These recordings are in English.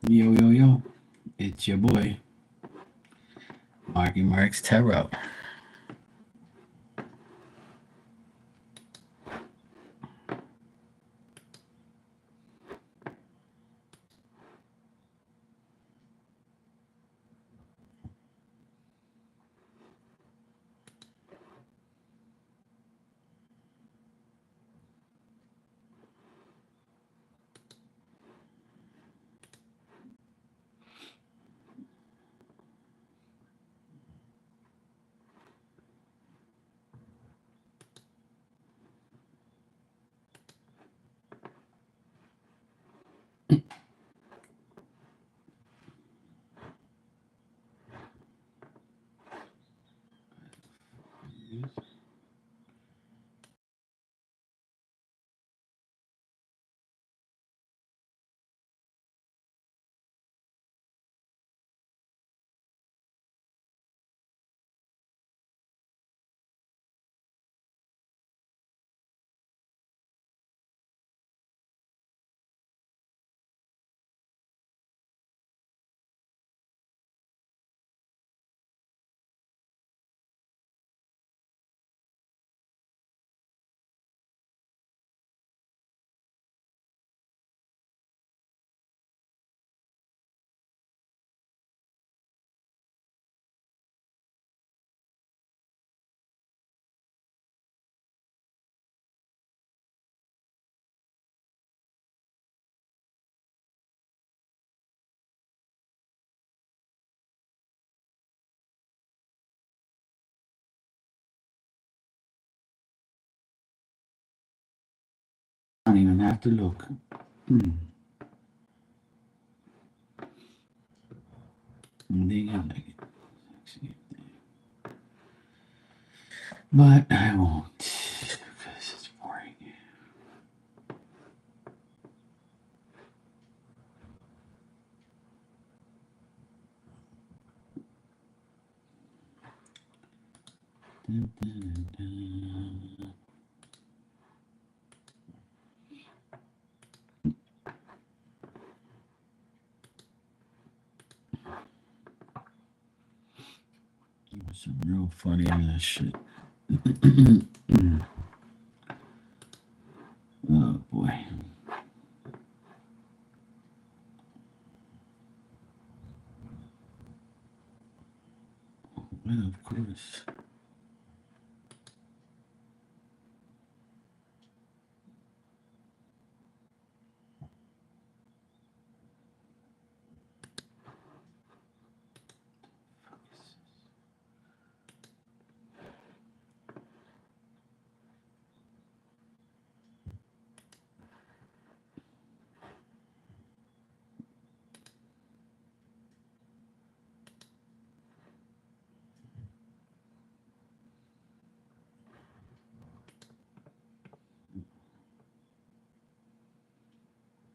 Yo, yo, yo. It's your boy, Marky Marks Tarot. I don't even have to look. They get like it. But I won't because it's boring. Dun, dun, dun, dun. Some real funny ass shit. Oh boy. Well, of course.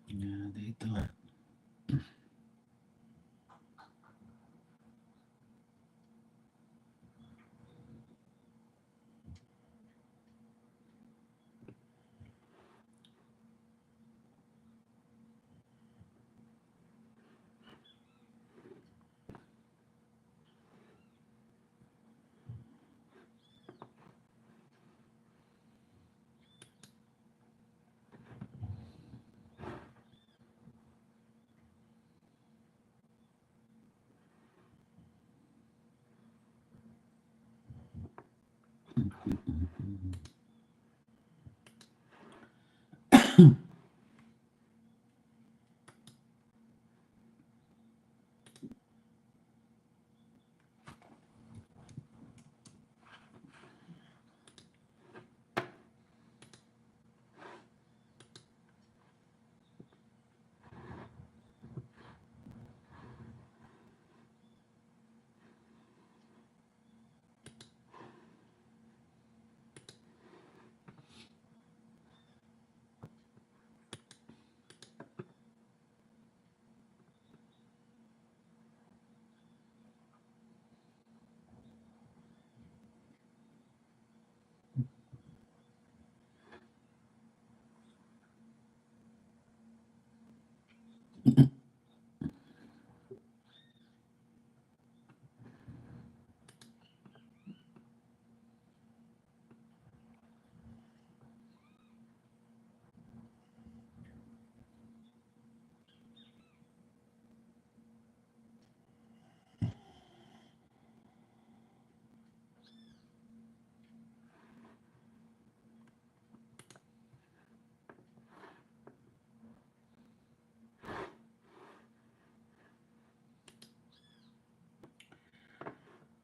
Yeah, they thought.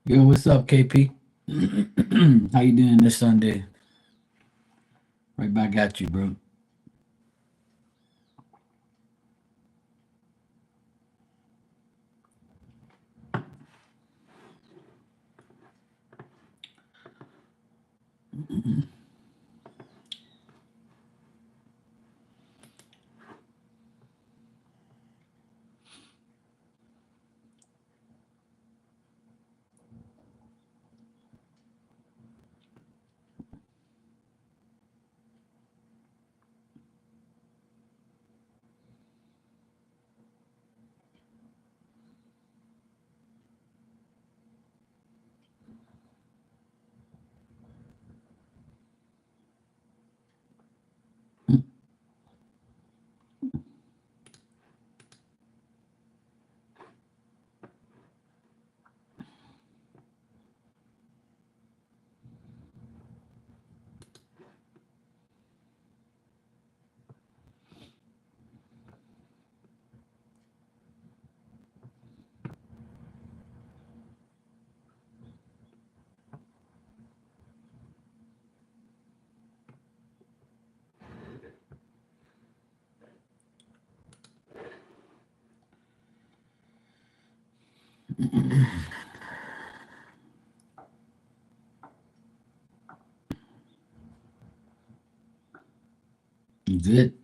Yo, what's up, KP? How you doing this Sunday? Right back at you, bro. You good?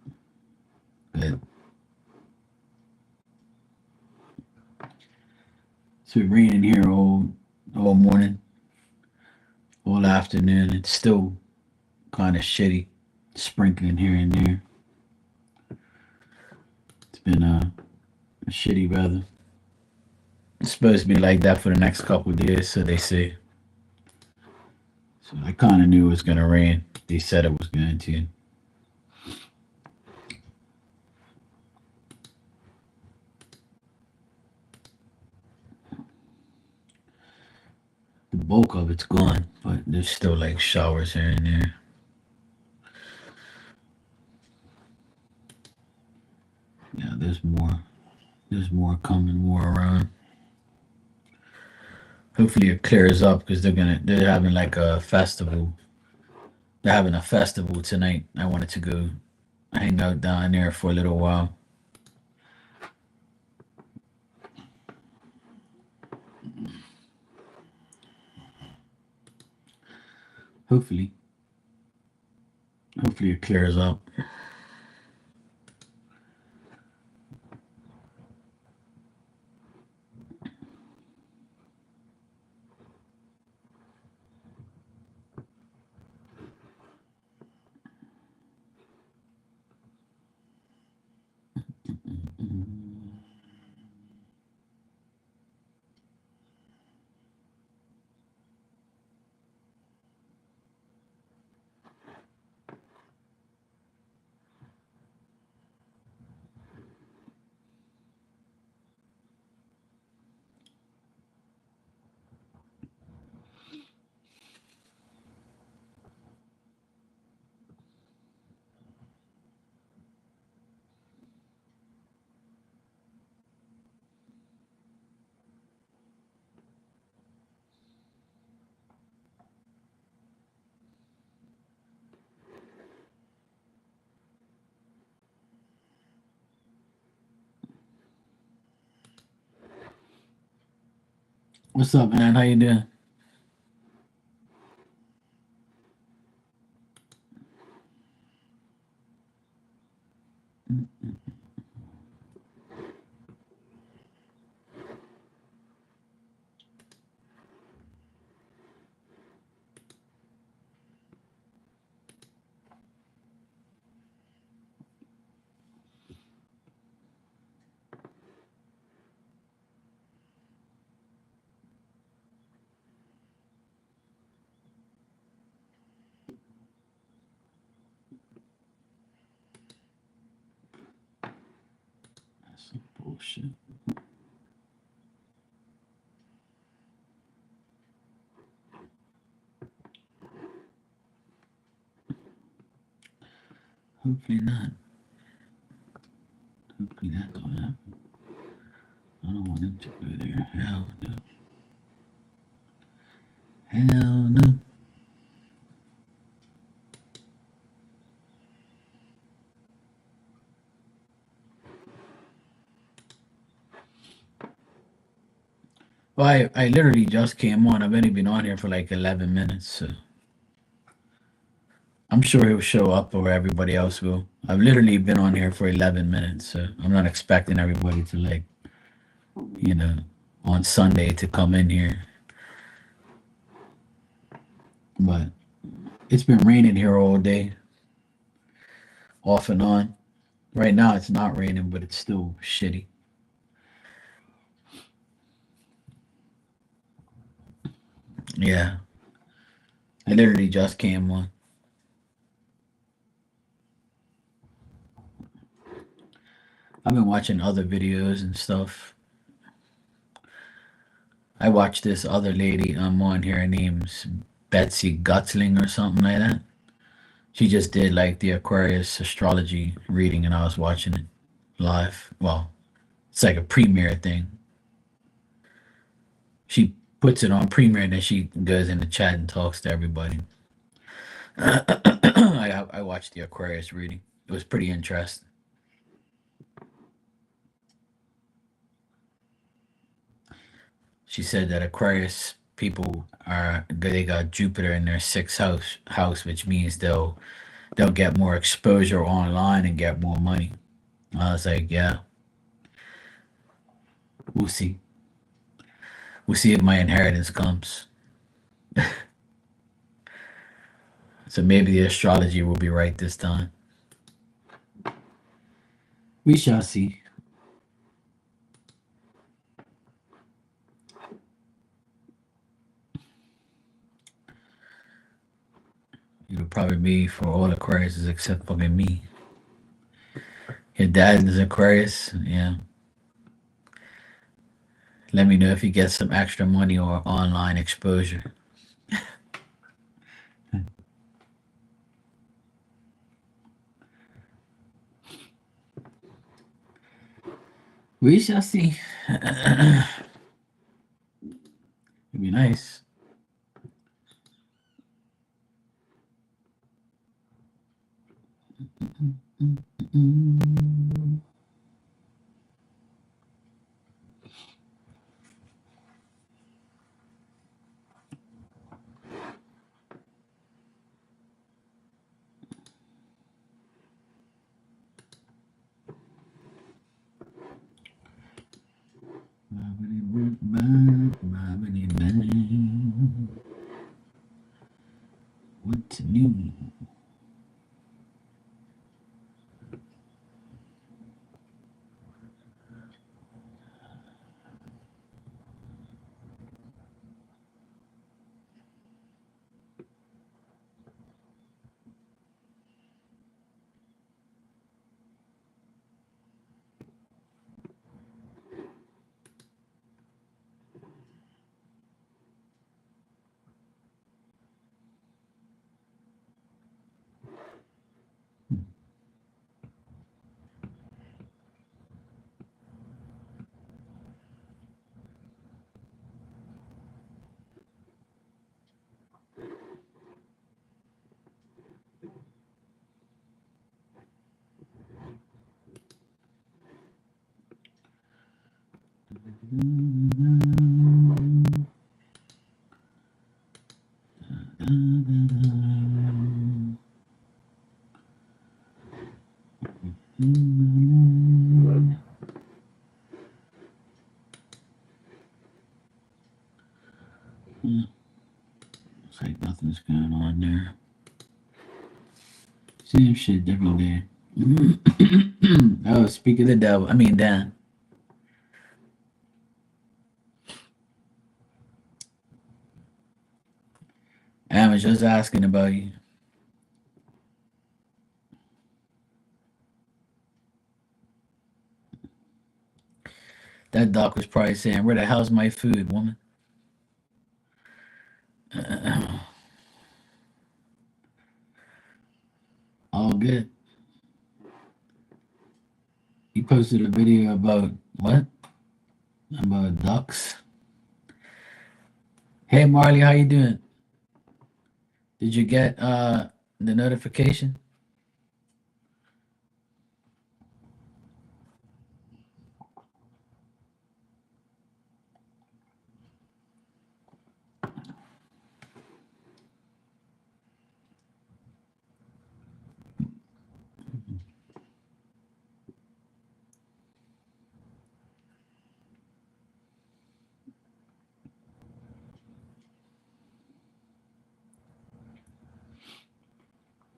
Good. It's been raining here all morning, all afternoon. It's still kind of shitty, sprinkling here and there. It's been a shitty weather. It's supposed to be like that for the next couple of days, so they say. So I kind of knew it was gonna rain. They said it was going to. The bulk of it's gone, but there's still like showers here and there. Yeah, there's more. There's more coming, more around. Hopefully it clears up because they're having like a festival. They're having a festival tonight. I wanted to go hang out down there for a little while. Hopefully, hopefully it clears up. What's up, man? How you doing? That's some bullshit. Hopefully not. Hopefully that don't happen. I don't want them to go there. Hell no. Hell no. Well, I literally just came on. I've only been on here for like 11 minutes, so I'm sure he'll show up or everybody else will. I've literally been on here for 11 minutes, so I'm not expecting everybody to like, you know, on Sunday to come in here. But it's been raining here all day, off and on. Right now it's not raining, but it's still shitty. Yeah, I literally just came on. I've been watching other videos and stuff. I watched this other lady on here. Her name's Betsy Gutzling or something like that. She just did like the Aquarius astrology reading, and I was watching it live. Well, it's like a premiere thing. She puts it on premiere, and then she goes in the chat and talks to everybody. I watched the Aquarius reading. It was pretty interesting. She said that Aquarius people they got Jupiter in their sixth house, which means they'll get more exposure online and get more money. I was like, yeah, we'll see. We'll see if my inheritance comes. So maybe the astrology will be right this time. We shall see. It'll probably be for all Aquariuses except fucking me. Your dad is Aquarius, yeah. Let me know if you get some extra money or online exposure. We shall see. It'd be nice. What's new? Looks like nothing's going on there. Same shit, different day. Oh, speak of the devil. I mean, Dan. I was just asking about you. That doc was probably saying, "Where the hell's my food, woman?" All good. He posted a video about what? About ducks. Hey Marley, how you doing? Did you get the notification?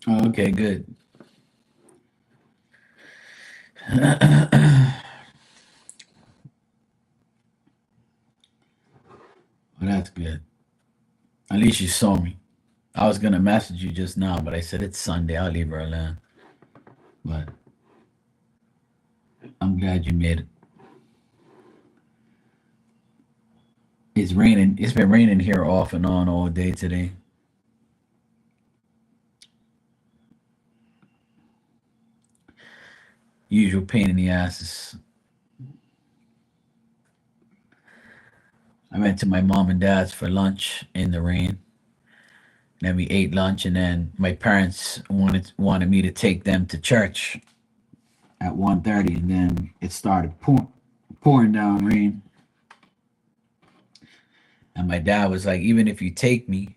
Oh, okay, good. Well, that's good. At least you saw me. I was gonna message you just now, but I said it's Sunday. I'll leave her alone. But I'm glad you made it. It's raining. It's been raining here off and on all day today. Usual pain in the asses. I went to my mom and dad's for lunch in the rain. Then we ate lunch, and then my parents wanted me to take them to church at 1:30, and then it started pouring down rain. And my dad was like, "Even if you take me,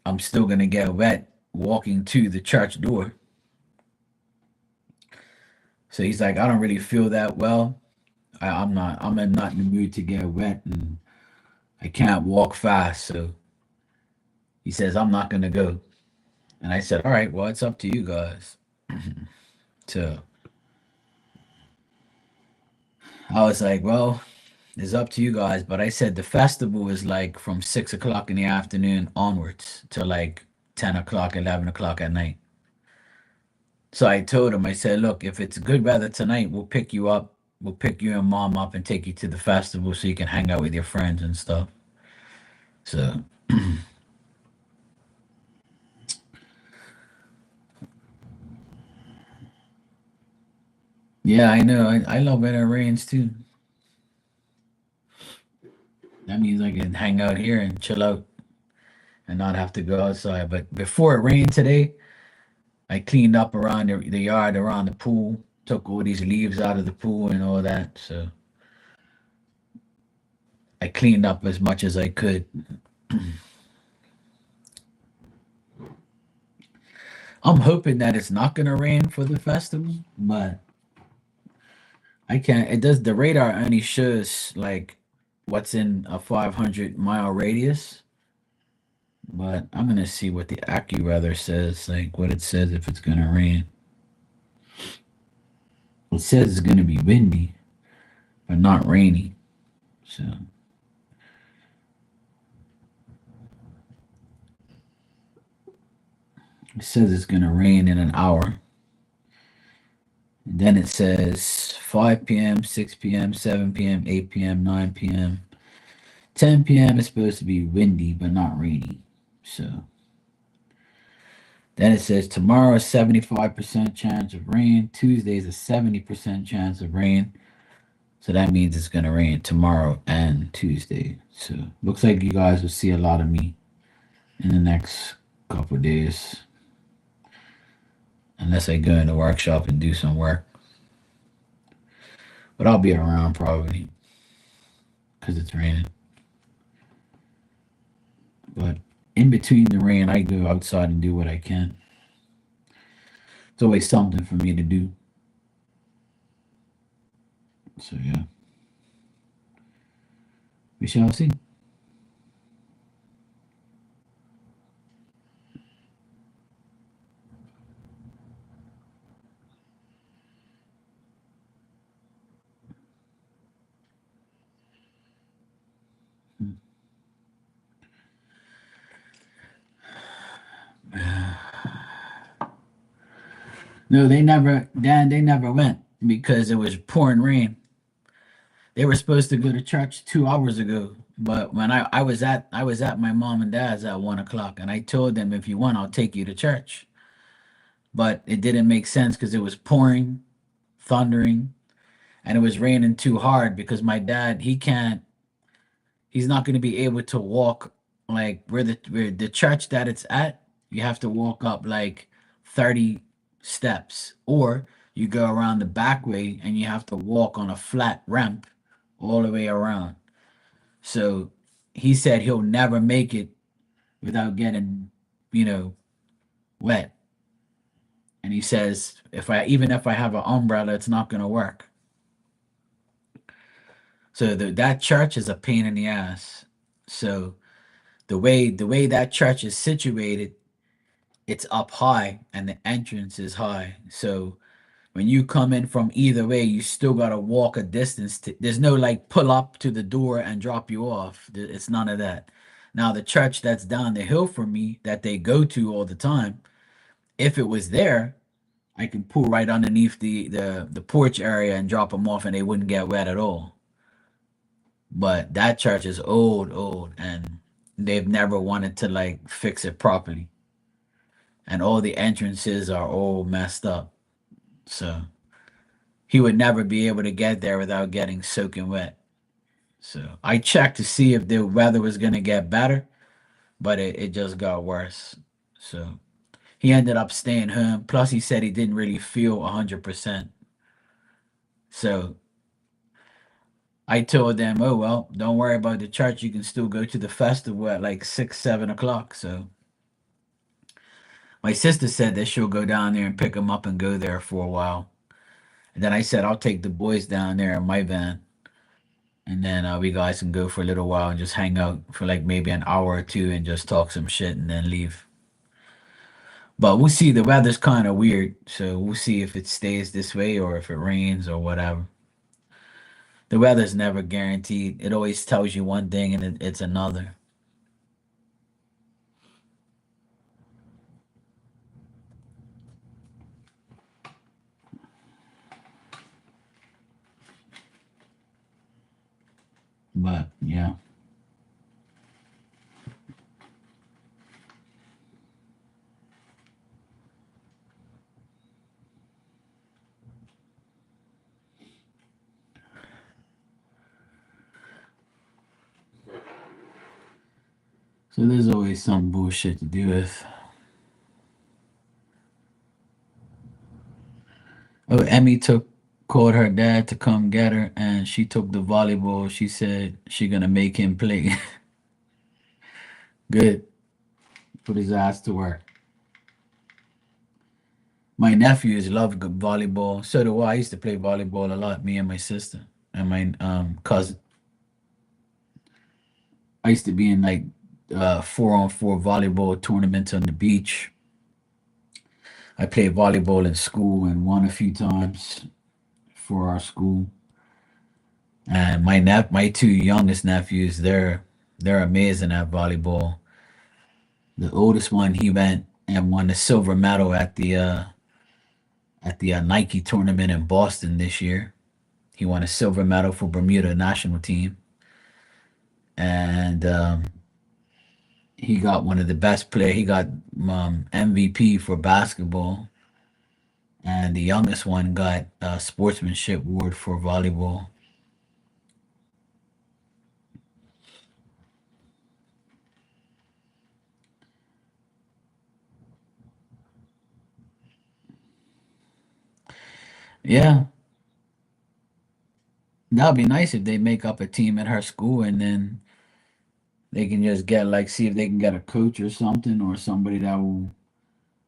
I'm still gonna get wet walking to the church door." So he's like, "I don't really feel that well. I'm not in the mood to get wet, and I can't walk fast." So he says, "I'm not gonna go." And I said, "All right, well, it's up to you guys." So I was like, "Well, it's up to you guys." But I said the festival is like from 6 o'clock in the afternoon onwards to like 10 o'clock, 11 o'clock at night. So I told him, I said, "Look, if it's good weather tonight, we'll pick you up. We'll pick you and mom up and take you to the festival so you can hang out with your friends and stuff." So yeah, I know. I love when it rains too. That means I can hang out here and chill out and not have to go outside. But before it rained today, I cleaned up around the yard, around the pool, took all these leaves out of the pool and all that. So I cleaned up as much as I could. I'm hoping that it's not gonna rain for the festival, but I can't. It does. The radar only shows like what's in a 500-mile radius, but I'm gonna see what the AccuWeather says, like what it says if it's gonna rain. It says it's gonna be windy, but not rainy. So it says it's gonna rain in an hour. And then it says 5 p.m., 6 p.m., 7 p.m., 8 p.m., 9 p.m. 10 p.m. is supposed to be windy but not rainy. So then it says tomorrow is 75% chance of rain. Tuesday is a 70% chance of rain. So that means it's gonna rain tomorrow and Tuesday. So looks like you guys will see a lot of me in the next couple of days. Unless I go in the workshop and do some work. But I'll be around probably because it's raining. But in between the rain, I go outside and do what I can. It's always something for me to do. So yeah, we shall see. No, they never, Dan. They never went because it was pouring rain. They were supposed to go to church 2 hours ago, but when I was at my mom and dad's at 1 o'clock, and I told them if you want, I'll take you to church. But it didn't make sense because it was pouring, thundering, and it was raining too hard because my dad he's not going to be able to walk like where the church that it's at, you have to walk up like 30 steps, or you go around the back way and you have to walk on a flat ramp all the way around. So he said he'll never make it without getting, you know, wet. And he says if I have an umbrella, it's not gonna work. So that church is a pain in the ass. So the way that church is situated, it's up high and the entrance is high. So when you come in from either way, you still gotta walk a distance. There's no like pull up to the door and drop you off. It's none of that. Now the church that's down the hill from me that they go to all the time, if it was there, I can pull right underneath the porch area and drop them off, and they wouldn't get wet at all. But that church is old, old, and they've never wanted to like fix it properly, and all the entrances are all messed up. So he would never be able to get there without getting soaking wet. So I checked to see if the weather was gonna get better, but it just got worse. So he ended up staying home. Plus, he said he didn't really feel 100%. So I told them, "Oh well, don't worry about the church. You can still go to the festival at like 6, 7 o'clock." So my sister said that she'll go down there and pick him up and go there for a while. And then I said I'll take the boys down there in my van, and then we guys can go for a little while and just hang out for like maybe an hour or two and just talk some shit and then leave. But we'll see. The weather's kind of weird, so we'll see if it stays this way or if it rains or whatever. The weather's never guaranteed. It always tells you one thing and it's another. But yeah. So there's always some bullshit to do with. Oh, Emmy took called her dad to come get her, and she took the volleyball. She said she gonna make him play. Good, put his ass to work. My nephews love volleyball. So do I. I used to play volleyball a lot. Me and my sister and my cousin. I used to be in like 4-on-4 volleyball tournaments on the beach. I played volleyball in school and won a few times for our school. And my two youngest nephews, they're amazing at volleyball. The oldest one, he went and won the silver medal at the Nike tournament in Boston this year. He won a silver medal for Bermuda national team, and he got one of the best player. He got MVP for basketball, and the youngest one got a sportsmanship award for volleyball. Yeah, that'd be nice if they make up a team at her school, and then they can just get like see if they can get a coach or something or somebody that will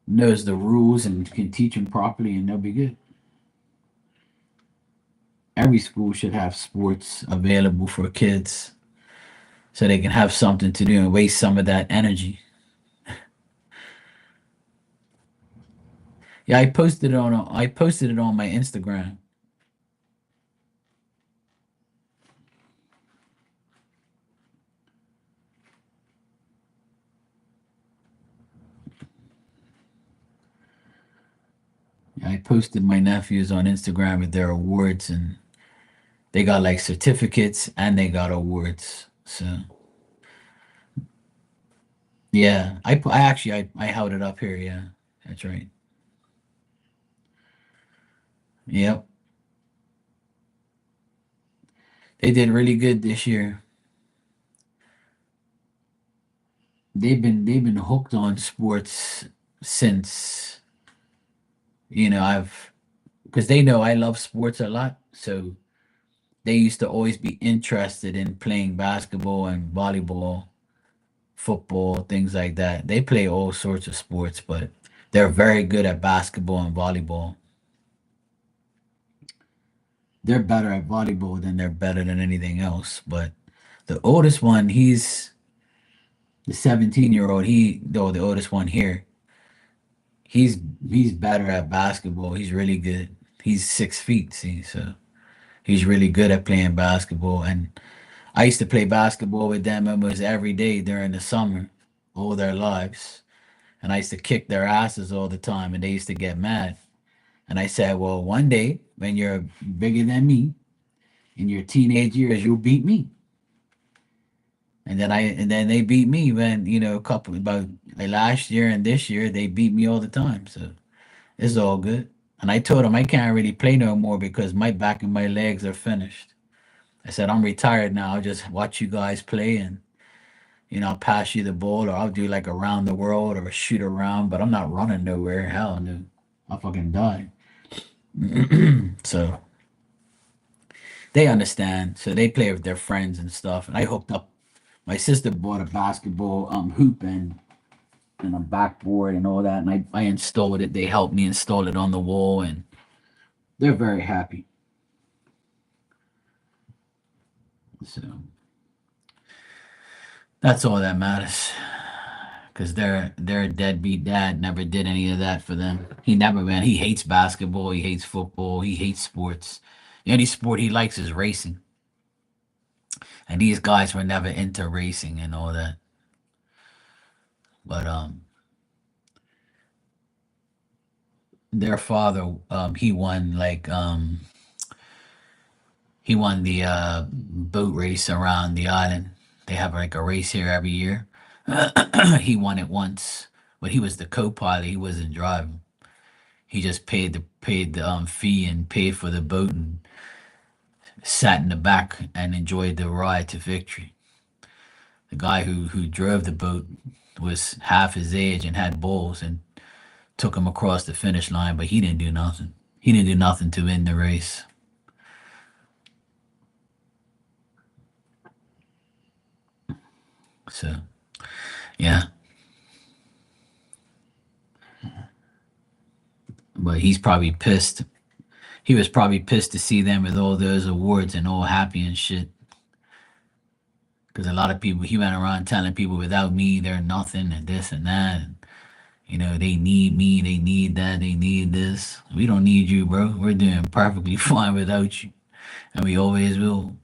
knows the rules and can teach them properly, and they'll be good. Every school should have sports available for kids so they can have something to do and waste some of that energy. Yeah, I posted it on my Instagram. Yeah, I posted my nephews on Instagram with their awards, and they got like certificates and they got awards. So yeah, I actually I held it up here. Yeah, that's right. Yep, they did really good this year. they've been hooked on sports since, I've because they know I love sports a lot, so they used to always be interested in playing basketball and volleyball, football, things like that. They play all sorts of sports, but they're very good at basketball and volleyball. They're better at volleyball than they're better than anything else. But the oldest one, he's the 17-year-old. Though the oldest one here, he's he's better at basketball. He's really good. He's 6 feet, see, so he's really good at playing basketball. And I used to play basketball with them almost every day during the summer, all their lives. And I used to kick their asses all the time, and they used to get mad. And I said, well, one day when you're bigger than me in your teenage years, you'll beat me. And then they beat me when, a couple about like last year and this year, they beat me all the time. So it's all good. And I told them I can't really play no more because my back and my legs are finished. I said, I'm retired now. I'll just watch you guys play, and I'll pass you the ball, or I'll do like around the world or shoot around, but I'm not running nowhere. Hell no. I'll fucking die. So they understand. So they play with their friends and stuff. And I hooked up. My sister bought a basketball hoop and a backboard and all that, and I installed it. They helped me install it on the wall, and they're very happy. So that's all that matters. Because their deadbeat dad never did any of that for them. He never, man. He hates basketball. He hates football. He hates sports. The only sport he likes is racing. And these guys were never into racing and all that. But their father, he won the boat race around the island. They have like a race here every year. He won it once, but he was the co-pilot. He wasn't driving. He just paid the fee and paid for the boat and sat in the back and enjoyed the ride to victory. The guy who drove the boat was half his age and had balls and took him across the finish line, but he didn't do nothing. He didn't do nothing to win the race. So yeah, but he's probably pissed. He was probably pissed to see them with all those awards and all happy and shit. Because a lot of people, he went around telling people, without me, they're nothing, and this and that. And, they need me, they need that, they need this. We don't need you, bro. We're doing perfectly fine without you, and we always will.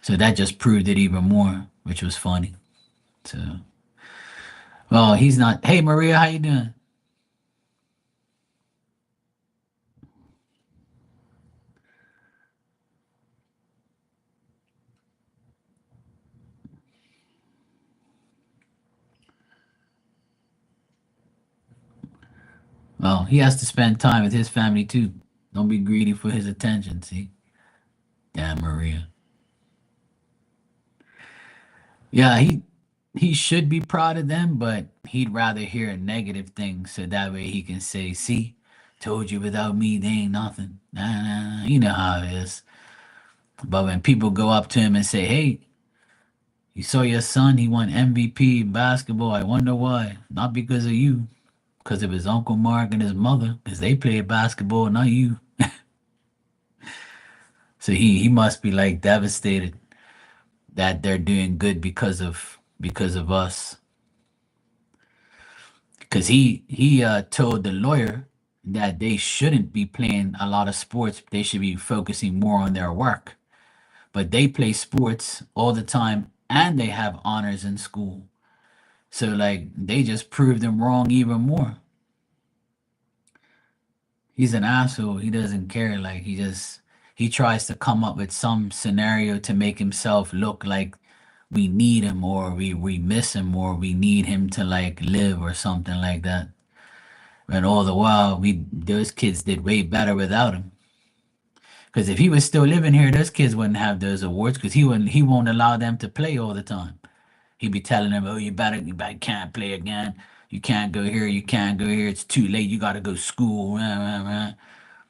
So that just proved it even more, which was funny. So, well, he's not. Hey, Maria, how you doing? Well, he has to spend time with his family too. Don't be greedy for his attention. See, damn, Maria. Yeah, he should be proud of them, but he'd rather hear negative things so that way he can say, "See, told you without me, they ain't nothing." Nah, nah, nah. You know how it is. But when people go up to him and say, "Hey, you saw your son? He won MVP in basketball. I wonder why? Not because of you, because of his uncle Mark and his mother, because they played basketball, not you." So he must be like devastated that they're doing good because of us. Because he told the lawyer that they shouldn't be playing a lot of sports. They should be focusing more on their work. But they play sports all the time and they have honors in school. So like they just proved him wrong even more. He's an asshole. He doesn't care. Like he tries to come up with some scenario to make himself look like we need him, or we miss him, or we need him to like live or something like that. And all the while, we those kids did way better without him. Because if he was still living here, those kids wouldn't have those awards. Because he won't allow them to play all the time. He be telling them, "Oh, you better can't play again. You can't go here. You can't go here. It's too late. You got to go to school." Rah, rah, rah.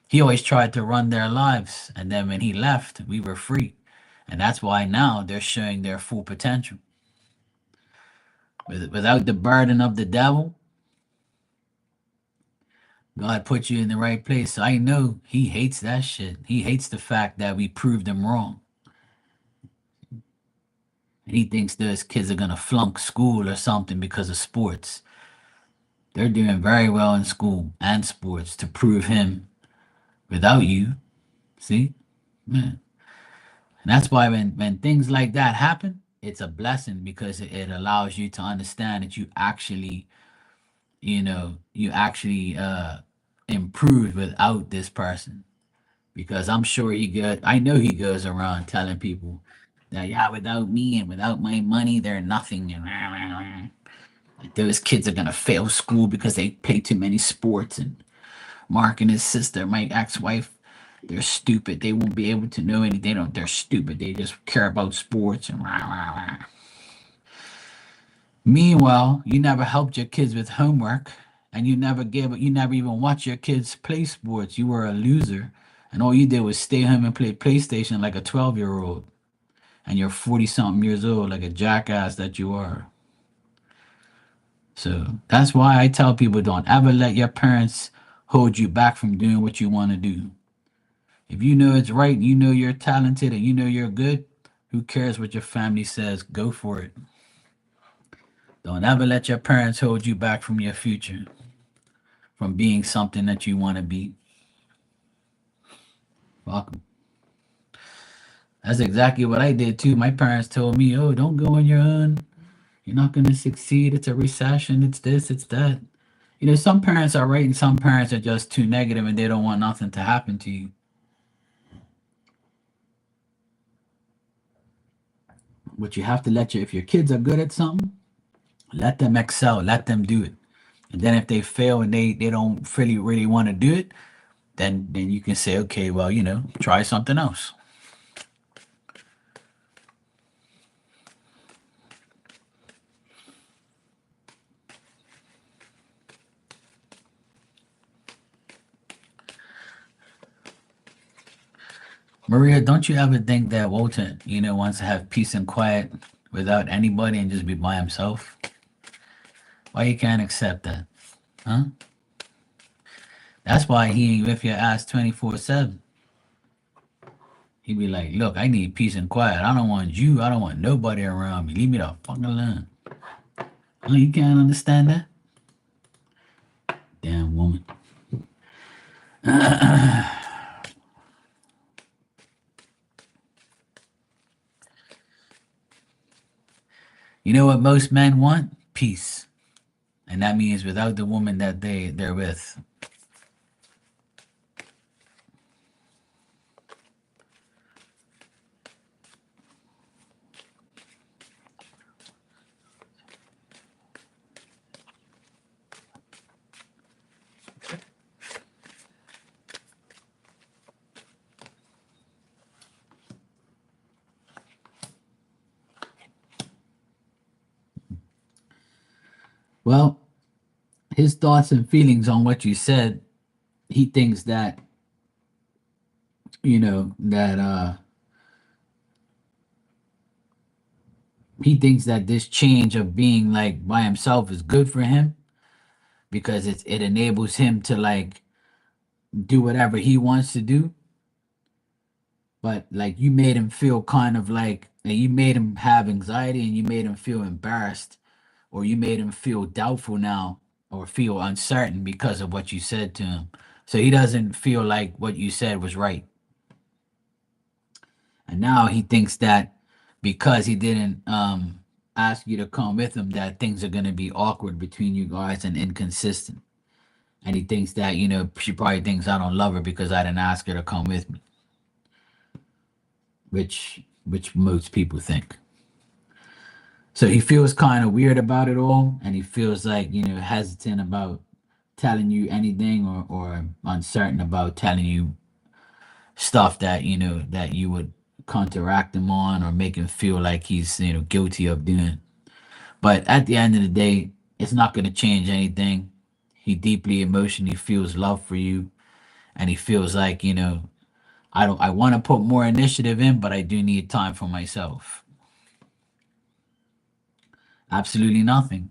He always tried to run their lives, and then when he left, we were free, and that's why now they're showing their full potential. Without the burden of the devil, God put you in the right place. I know he hates that shit. He hates the fact that we proved him wrong. And he thinks those kids are gonna flunk school or something because of sports. They're doing very well in school and sports to prove him without you. See? Man. And that's why when things like that happen, it's a blessing because it allows you to understand that you actually, you actually improved without this person. Because I'm sure I know he goes around telling people that, yeah, without me and without my money, they're nothing. And rah, rah, rah. Like, those kids are gonna fail school because they play too many sports. And Mark and his sister, my ex-wife, they're stupid. They won't be able to know anything. They don't. They're stupid. They just care about sports and rah, rah, rah. Meanwhile, you never helped your kids with homework, and you never even watched your kids play sports. You were a loser, and all you did was stay home and play PlayStation like a 12-year-old, and you're 40 something years old, like a jackass that you are. So that's why I tell people, don't ever let your parents hold you back from doing what you want to do. If you know it's right, you know you're talented, and you know you're good, who cares what your family says? Go for it. Don't ever let your parents hold you back from your future, from being something that you want to be. Welcome. That's exactly what I did too. My parents told me, "Oh, don't go on your own. You're not going to succeed. It's a recession. It's this, it's that." Some parents are right and some parents are just too negative and they don't want nothing to happen to you. But you have to if your kids are good at something, let them excel, let them do it. And then if they fail and they don't really want to do it, then you can say, okay, well, try something else. Maria, don't you ever think that Walter, wants to have peace and quiet without anybody and just be by himself? Why you can't accept that? Huh? That's why he ain't with your ass 24/7. He be like, look, I need peace and quiet. I don't want you. I don't want nobody around me. Leave me the fuck alone. Oh, you can't understand that? Damn woman. You know what most men want? Peace. And that means without the woman that they're with. Well, his thoughts and feelings on what you said, he thinks that, that he thinks that this change of being like by himself is good for him because it enables him to like do whatever he wants to do. But like you made him feel kind of like, and you made him have anxiety and you made him feel embarrassed or you made him feel doubtful now or feel uncertain because of what you said to him. So he doesn't feel like what you said was right. And now he thinks that because he didn't ask you to come with him, that things are going to be awkward between you guys and inconsistent. And he thinks that, she probably thinks I don't love her because I didn't ask her to come with me, which most people think. So he feels kind of weird about it all, and he feels like, hesitant about telling you anything or uncertain about telling you stuff that, that you would counteract him on or make him feel like he's, guilty of doing. But at the end of the day, it's not going to change anything. He deeply emotionally feels love for you, and he feels like, I want to put more initiative in, but I do need time for myself. Absolutely nothing.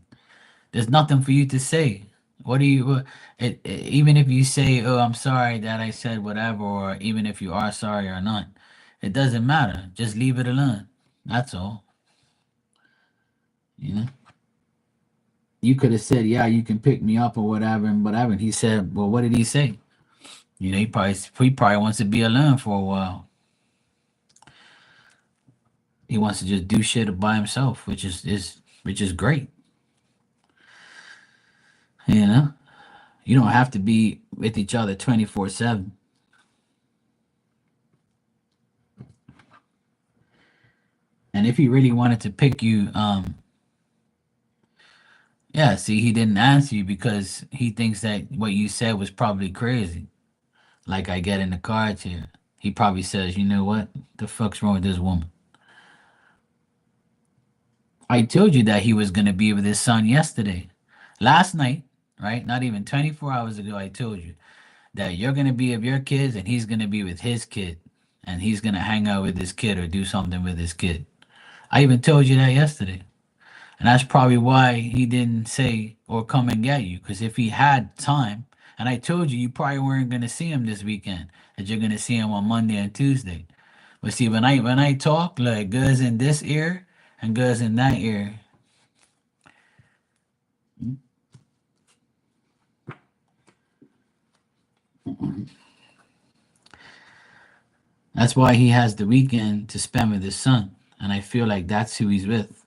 There's nothing for you to say. What do you even if you say, "Oh, I'm sorry that I said whatever," or even if you are sorry or not, it doesn't matter. Just leave it alone. That's all. You know. You could have said, "Yeah, you can pick me up or whatever," and whatever. And he said, "Well, what did he say?" He probably wants to be alone for a while. He wants to just do shit by himself, which is great. You know, you don't have to be with each other 24/7. And if he really wanted to pick you, yeah, see, he didn't answer you because he thinks that what you said was probably crazy. Like I get in the cards here. He probably says, "You know what? The fuck's wrong with this woman?" I told you that he was gonna be with his son yesterday. Last night, right? Not even 24 hours ago, I told you that you're gonna be with your kids and he's gonna be with his kid. And he's gonna hang out with his kid or do something with his kid. I even told you that yesterday. And that's probably why he didn't say or come and get you. Because if he had time, and I told you, you probably weren't going to see him this weekend, that you're going to see him on Monday and Tuesday. But see, when I talk, like goes in this ear and goes in that ear. That's why he has the weekend to spend with his son, and I feel like that's who he's with.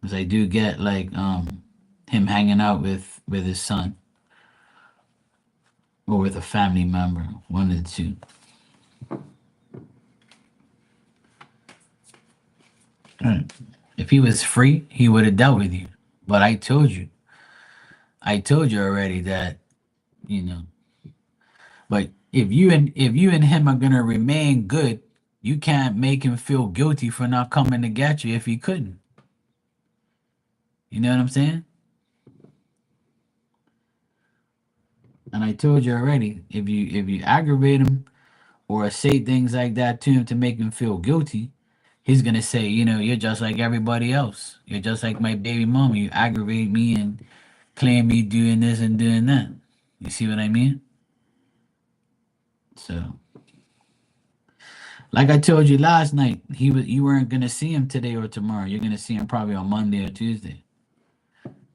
Because I do get like him hanging out with his son or with a family member, one of the two. Right. If he was free, he would have dealt with you. But I told you already that you know. But if you and him are gonna remain good, you can't make him feel guilty for not coming to get you if he couldn't. You know what I'm saying? And I told you already, if you aggravate him or say things like that to him to make him feel guilty, he's gonna say, you're just like everybody else. You're just like my baby mama. You aggravate me and claim me doing this and doing that. You see what I mean? So, like I told you last night, you weren't gonna see him today or tomorrow. You're gonna see him probably on Monday or Tuesday,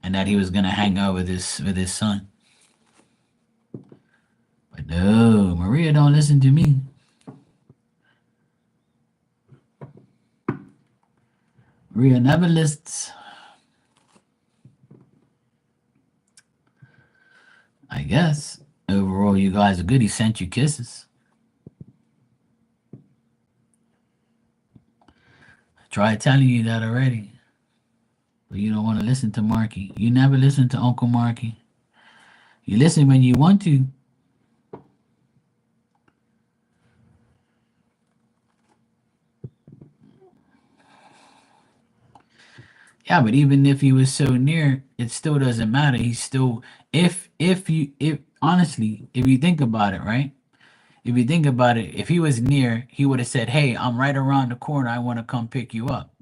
and that he was gonna hang out with his son. But no, Maria don't listen to me. Maria never listens. I guess overall, you guys are good. He sent you kisses. I tried telling you that already, but you don't want to listen to Marky. You never listen to Uncle Marky. You listen when you want to. Yeah, but even if he was so near, it still doesn't matter. He's still if honestly, if you think about it, right? If you think about it, if he was near, he would have said, "Hey, I'm right around the corner. I want to come pick you up."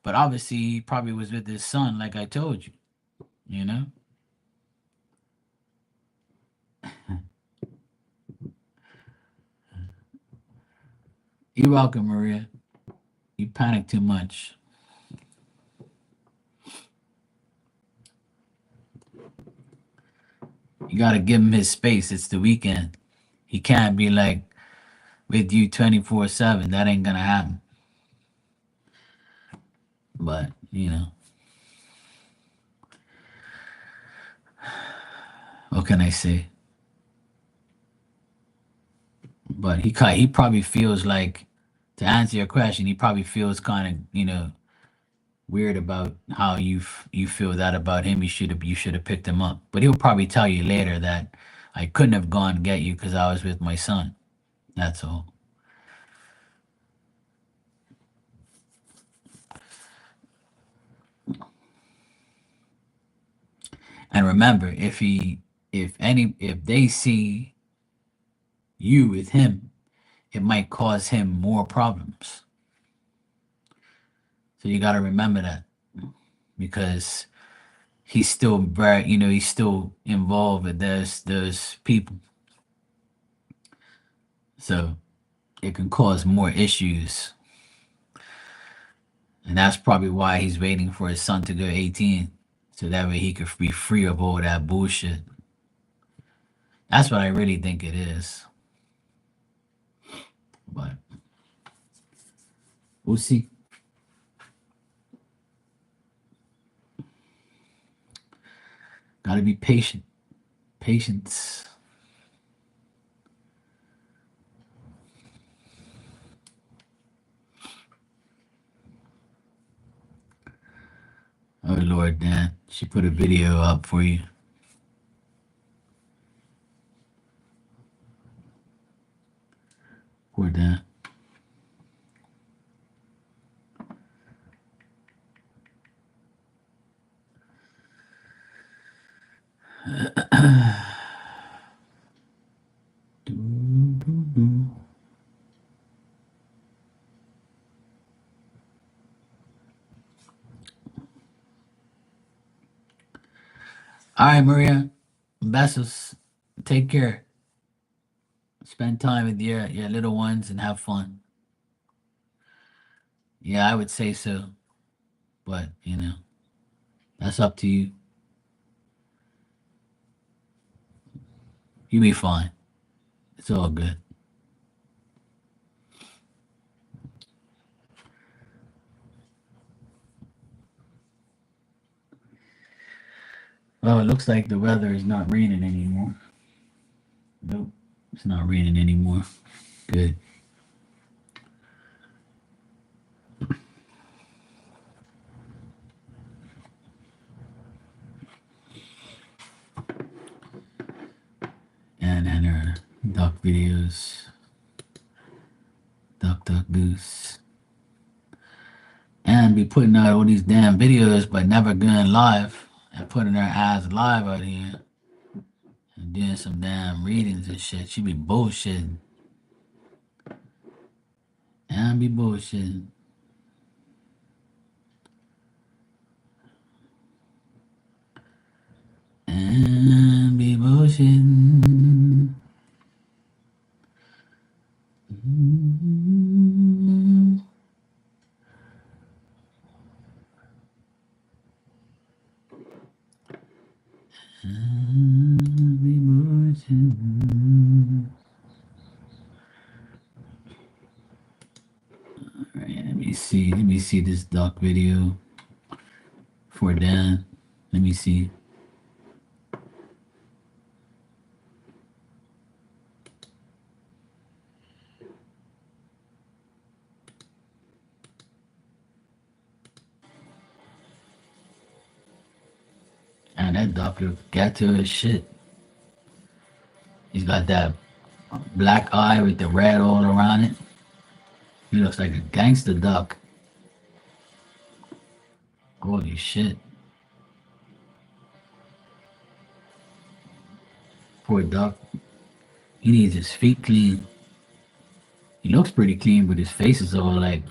But obviously, he probably was with his son, like I told you. You know. You're welcome, Maria. You panic too much. You gotta give him his space. It's the weekend. He can't be like with you 24/7. That ain't gonna happen. But what can I say? But he probably feels like, to answer your question, he probably feels kind of weird about how you feel that about him. You should have picked him up. But he'll probably tell you later that I couldn't have gone to get you because I was with my son. That's all. And remember, if they see you with him, it might cause him more problems. So you got to remember that, because he's still very, he's still involved with those people. So it can cause more issues. And that's probably why he's waiting for his son to go 18. So that way he could be free of all that bullshit. That's what I really think it is. But we'll see. Gotta be patient. Patience. Oh Lord, Dan. She put a video up for you. Poor Dan. All right, Maria. Besos. Take care. Spend time with your little ones and have fun. Yeah, I would say so. But, that's up to you. You be fine. It's all good. Well, it looks like the weather is not raining anymore. Nope. It's not raining anymore. Good. And enter duck videos. Duck, duck, goose. And be putting out all these damn videos, but never going live. And putting her ass live out here. And doing some damn readings and shit. She be bullshitting. And be bullshitting. And be bullshitting. And be bullshitting. Alright, let me see. Let me see this duck video for Dan. Let me see. And that doctor got to his shit. He's got that black eye with the red all around it. He looks like a gangster duck. Holy shit. Poor duck. He needs his feet clean. He looks pretty clean, but his face is all like,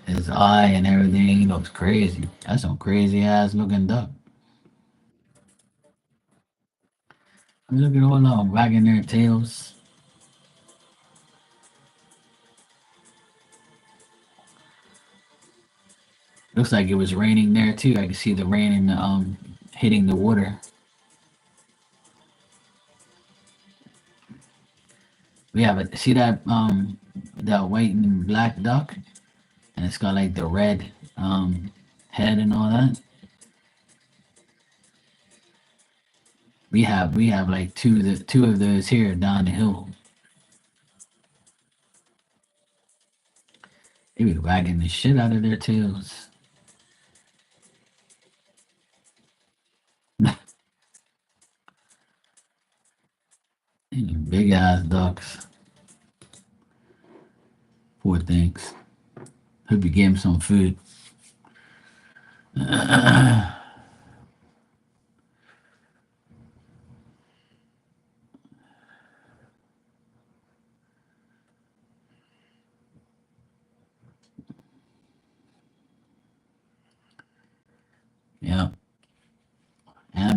his eye and everything. He looks crazy. That's some crazy ass looking duck. Look at all of them wagging their tails. Looks like it was raining there too. I can see the rain in the, hitting the water. We have a see that white and black duck, and it's got like the red head and all that. We have like two of those here down the hill. They be wagging the shit out of their tails. Big ass ducks. Poor things. Hope you gave him some food.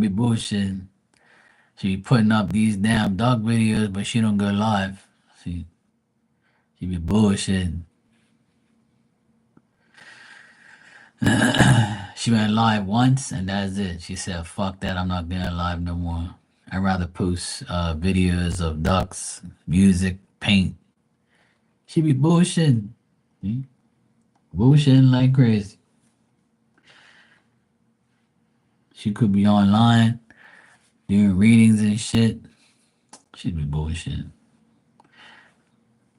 be bullshitting. She be putting up these damn dog videos, but she don't go live. See, she be bullshitting. She went live once and that's it. She said, "Fuck that! I'm not going live no more. I'd rather post videos of ducks, music, paint." She be bullshitting. See? Bullshitting like crazy. She could be online doing readings and shit. She'd be bullshitting.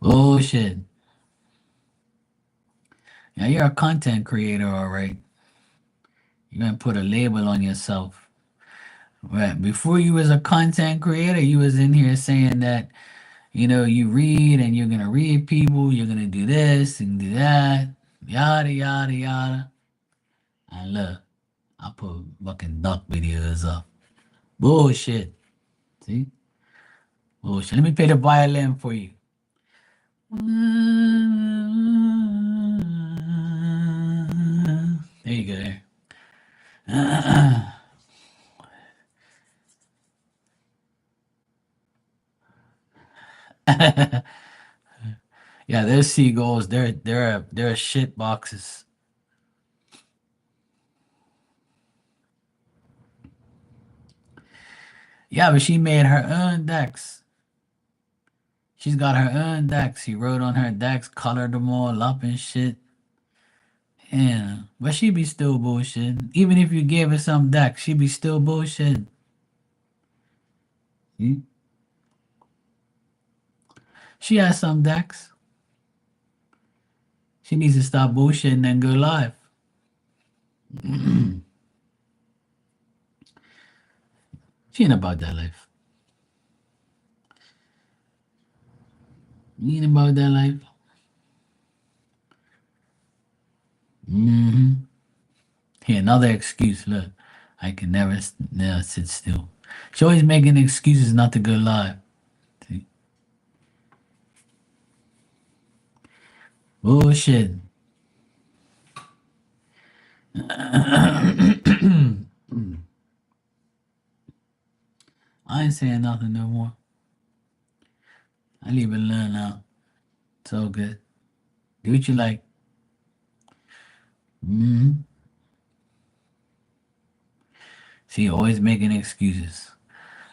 Bullshit. Yeah, you're a content creator, all right. You're gonna put a label on yourself. Right. Before you was a content creator, you was in here saying that, you read and you're gonna read people, you're gonna do this and do that, yada yada yada. And look, I put fucking duck videos up. Bullshit. See? Bullshit. Let me play the violin for you. There you go. Yeah, they're seagulls. They're shit boxes. Yeah, but she made her own decks. She's got her own decks. She wrote on her decks, colored them all up and shit. Yeah, but she be still bullshit. Even if you gave her some decks, she be still bullshit. See? She has some decks. She needs to stop bullshitting and go live. She ain't about that life. You ain't about that life. Mm-hmm. Here, another excuse. Look, I can never sit still. She always making excuses not to go live. See? Bullshit. I ain't saying nothing no more. I leave it alone now. It's all good. Do what you like. Mm-hmm. See, always making excuses.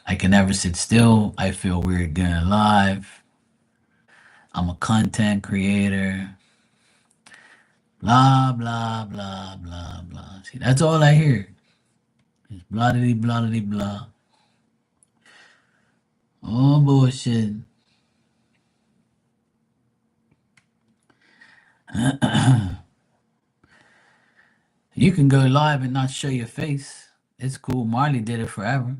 I can never sit still. I feel weird going live. I'm a content creator. Blah, blah, blah, blah, blah. See, that's all I hear. It's blah, blah, blah, blah. Oh, bullshit. You can go live and not show your face. It's cool. Marley did it forever.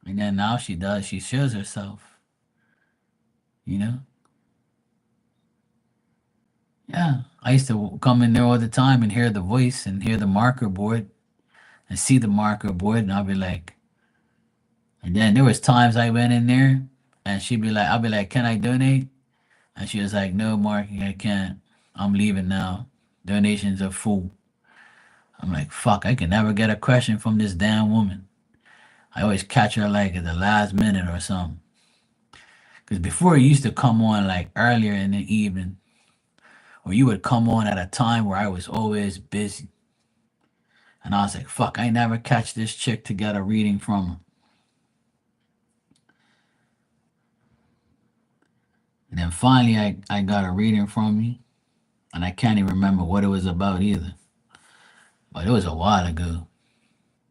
And then now she does. She shows herself. You know? Yeah. I used to come in there all the time and hear the voice and hear the marker board and see the marker board. And I'll be like, and then there was times I went in there and she'd be like, I'll be like, can I donate? And she was like, no, Mark, I can't. I'm leaving now. Donations are full. I'm like, fuck, I can never get a question from this damn woman. I always catch her like at the last minute or something. Because before you used to come on like earlier in the evening, or you would come on at a time where I was always busy. And I was like, fuck, I never catch this chick to get a reading from her. And then finally I got a reading from you. And I can't even remember what it was about either. But it was a while ago.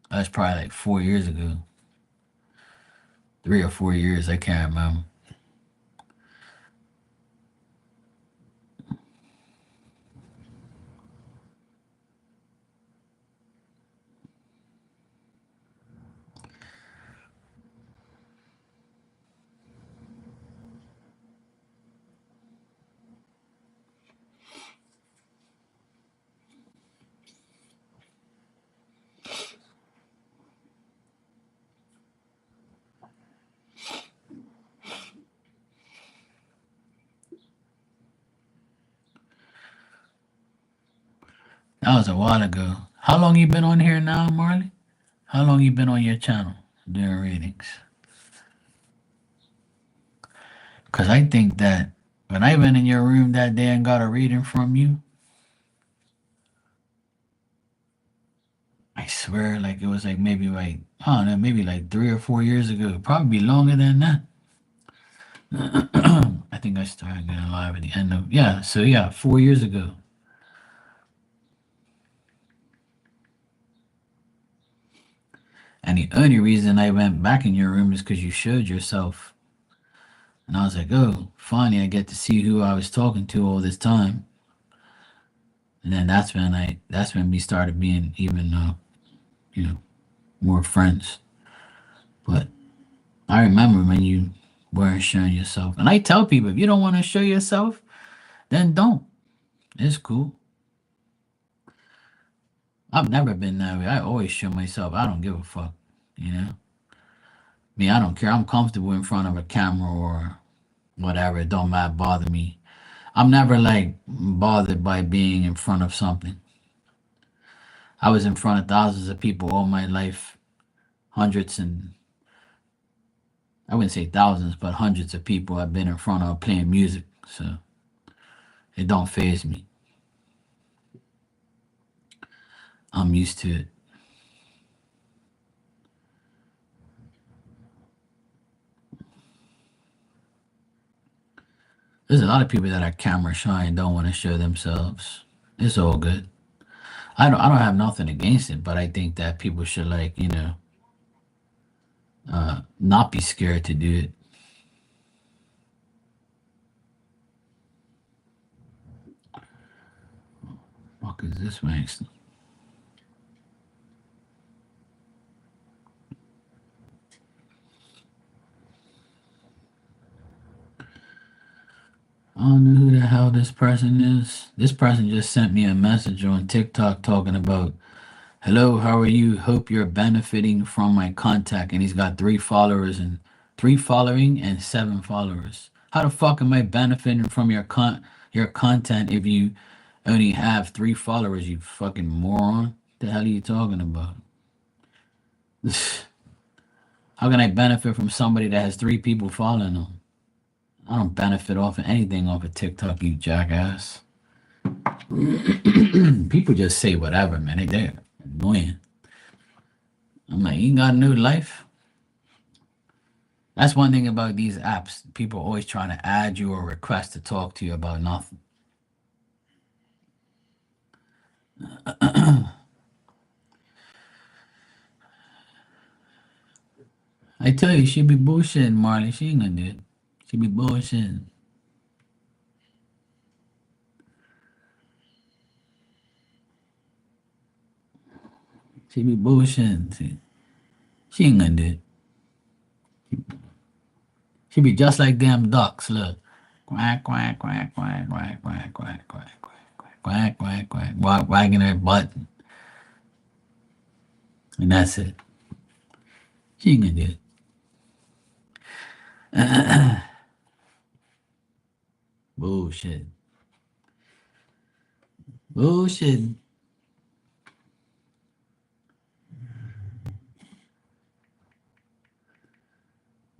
That was probably like 4 years ago. 3 or 4 years, I can't remember. That was a while ago. How long you been on here now, Marley? How long you been on your channel doing readings? Because I think that when I went in your room that day and got a reading from you, I swear, like it was like maybe like, I don't know, maybe like 3 or 4 years ago. Probably longer than that. I think I started getting live at the end of, yeah, so yeah, 4 years ago. And the only reason I went back in your room is because you showed yourself. And I was like, oh, finally I get to see who I was talking to all this time. And then that's when we started being even, you know, more friends. But I remember when you weren't showing yourself. And I tell people, if you don't want to show yourself, then don't. It's cool. I've never been that way. I always show myself. I don't give a fuck. You know? Me, I don't care. I'm comfortable in front of a camera or whatever. It don't matter, bother me. I'm never like bothered by being in front of something. I was in front of thousands of people all my life, hundreds and I wouldn't say thousands, but hundreds of people I've been in front of playing music. So it don't phase me. I'm used to it. There's a lot of people that are camera shy and don't want to show themselves. It's all good. I don't have nothing against it, but I think that people should like, not be scared to do it. What is this next? I don't know who the hell this person is. This person just sent me a message on TikTok talking about, hello, how are you? Hope you're benefiting from my contact. And he's got 3 followers and 3 following and 7 followers. How the fuck am I benefiting from your content if you only have 3 followers, you fucking moron? The hell are you talking about? How can I benefit from somebody that has 3 people following them? I don't benefit off of anything off of TikTok, you jackass. People just say whatever, man. They're annoying. I'm like, you got a new life? That's one thing about these apps. People always trying to add you or request to talk to you about nothing. I tell you, she be bullshitting, Marley. She ain't gonna do it. She be bullshitting. She be bullshitting. She ain't gonna do it. She be just like them ducks. Look, quack quack quack quack quack quack quack quack quack quack quack, wagging her butt, and that's it. She ain't gonna do it. Bullshit. Bullshit.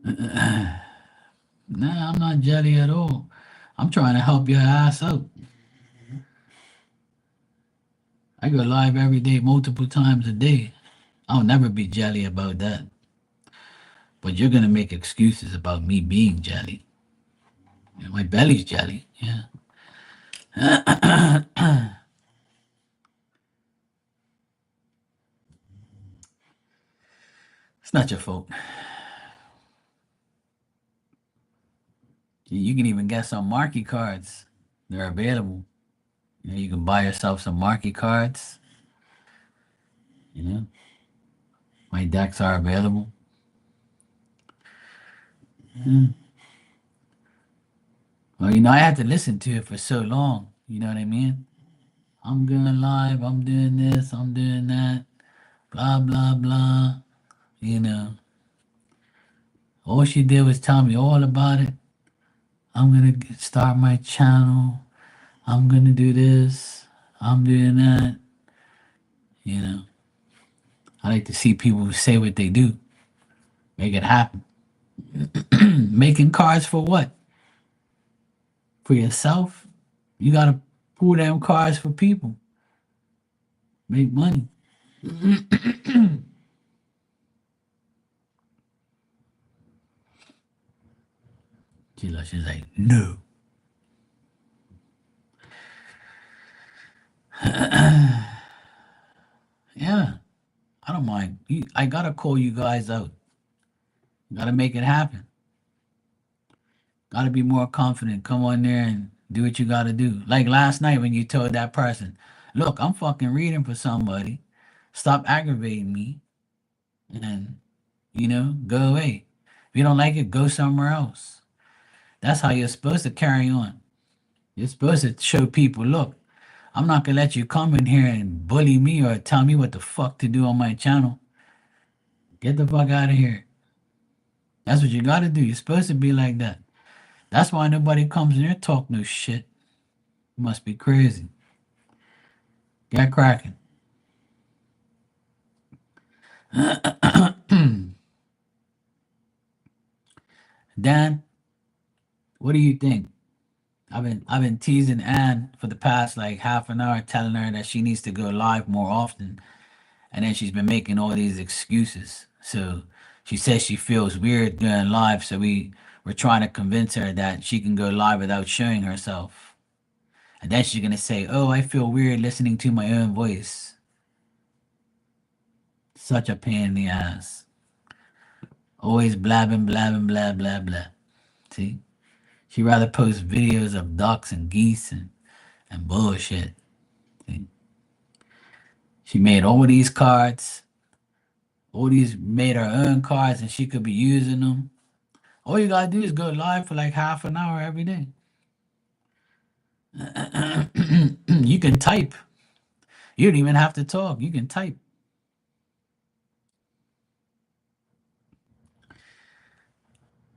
Nah, I'm not jelly at all. I'm trying to help your ass out. I go live every day, multiple times a day. I'll never be jelly about that. But you're gonna make excuses about me being jelly. Yeah, my belly's jelly. Yeah. It's not your fault. You can even get some marquee cards. They're available. You can buy yourself some marquee cards. You know, my decks are available. Mm. Well, I had to listen to it for so long. You know what I mean? I'm going live. I'm doing this. I'm doing that. Blah blah blah. You know, all she did was tell me all about it. I'm gonna start my channel. I'm gonna do this. I'm doing that. You know, I like to see people who say what they do, make it happen. Making cars for what? For yourself? You gotta pull them cars for people. Make money. She's like, no. Yeah, I don't mind. I gotta call you guys out. Gotta make it happen. Gotta be more confident. Come on there and do what you gotta do. Like last night when you told that person, look, I'm fucking reading for somebody. Stop aggravating me and, go away. If you don't like it, go somewhere else. That's how you're supposed to carry on. You're supposed to show people, look, I'm not gonna let you come in here and bully me or tell me what the fuck to do on my channel. Get the fuck out of here. That's what you gotta do. You're supposed to be like that. That's why nobody comes in here and talk no shit. You must be crazy. Get cracking. Dan, what do you think? I've been teasing Ann for the past like half an hour, telling her that she needs to go live more often, and then she's been making all these excuses. So she says she feels weird doing live, so we're trying to convince her that she can go live without showing herself. And then she's gonna say, "Oh, I feel weird listening to my own voice." Such a pain in the ass. Always blabbing, blabbing, blah, blah, blah. See? She rather post videos of ducks and geese and bullshit. See? She made all these cards, all these made her own cards, and she could be using them. All you gotta do is go live for like half an hour every day. You can type. You don't even have to talk. You can type.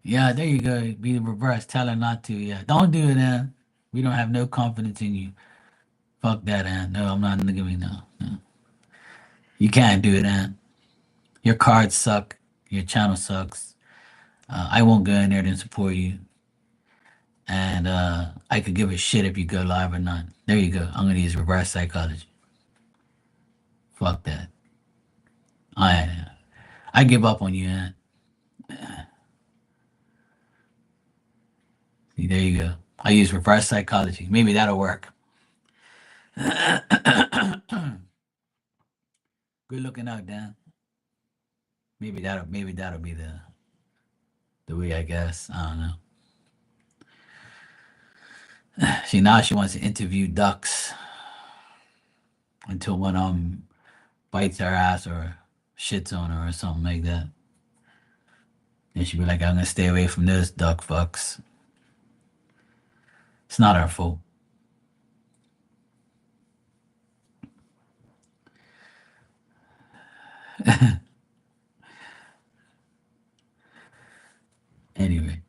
Yeah, there you go. Be the reverse. Tell her not to. Yeah, don't do it, Ann. We don't have no confidence in you. Fuck that, Ann. No, I'm not gonna me no. No. You can't do it, Ann. Your cards suck. Your channel sucks. I won't go in there and support you. And I could give a shit if you go live or not. There you go. I'm gonna use reverse psychology. Fuck that. I give up on you, Ann. See, there you go. I use reverse psychology. Maybe that'll work. Good looking out, Dan. Maybe that'll be the way, I guess. I don't know. See, now she wants to interview ducks until one of them bites her ass or shits on her or something like that. Then she'd be like, I'm gonna stay away from those duck fucks. It's not our fault. Anyway,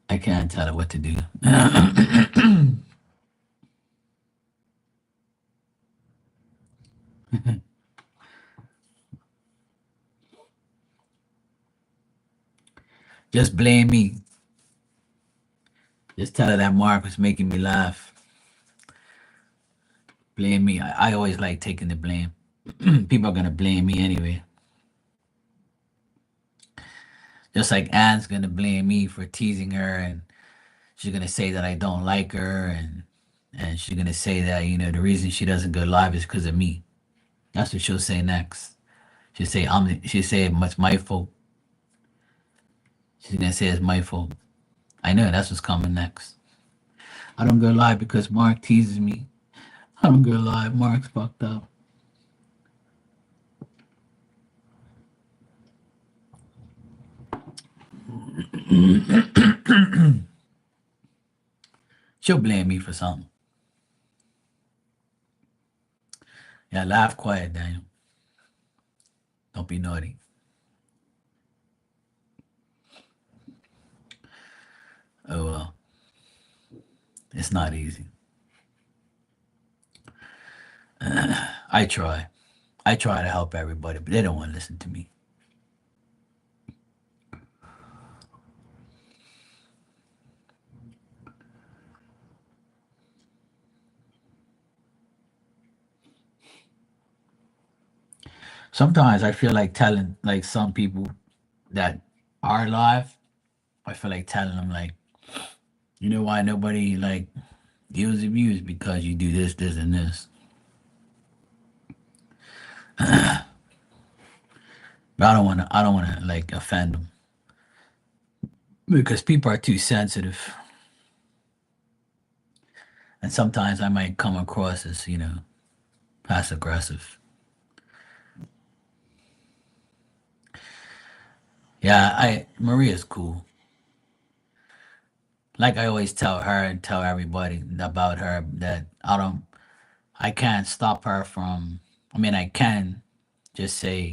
I can't tell her what to do. Just blame me. Just tell her that Mark was making me laugh. Blame me. I always like taking the blame. People are gonna blame me anyway. Just like Anne's gonna blame me for teasing her, and she's gonna say that I don't like her, and she's gonna say that the reason she doesn't go live is because of me. That's what she'll say next. She'll say it's my fault. She's gonna say it's my fault. I know that's what's coming next. I don't go live because Mark teases me. I don't go live. Mark's fucked up. She'll blame me for something. Yeah, laugh quiet, Daniel. Don't be naughty. Oh well. It's not easy. I try. I try to help everybody, but they don't want to listen to me. Sometimes I feel like telling like some people that are live, I feel like telling them like, you know why nobody like deals with you is because you do this, this, and this. But I don't want to. I don't want to like offend them because people are too sensitive, and sometimes I might come across as passive aggressive. Yeah, I Maria's cool. Like I always tell her and tell everybody about her that I can't stop her from. I mean, I can just say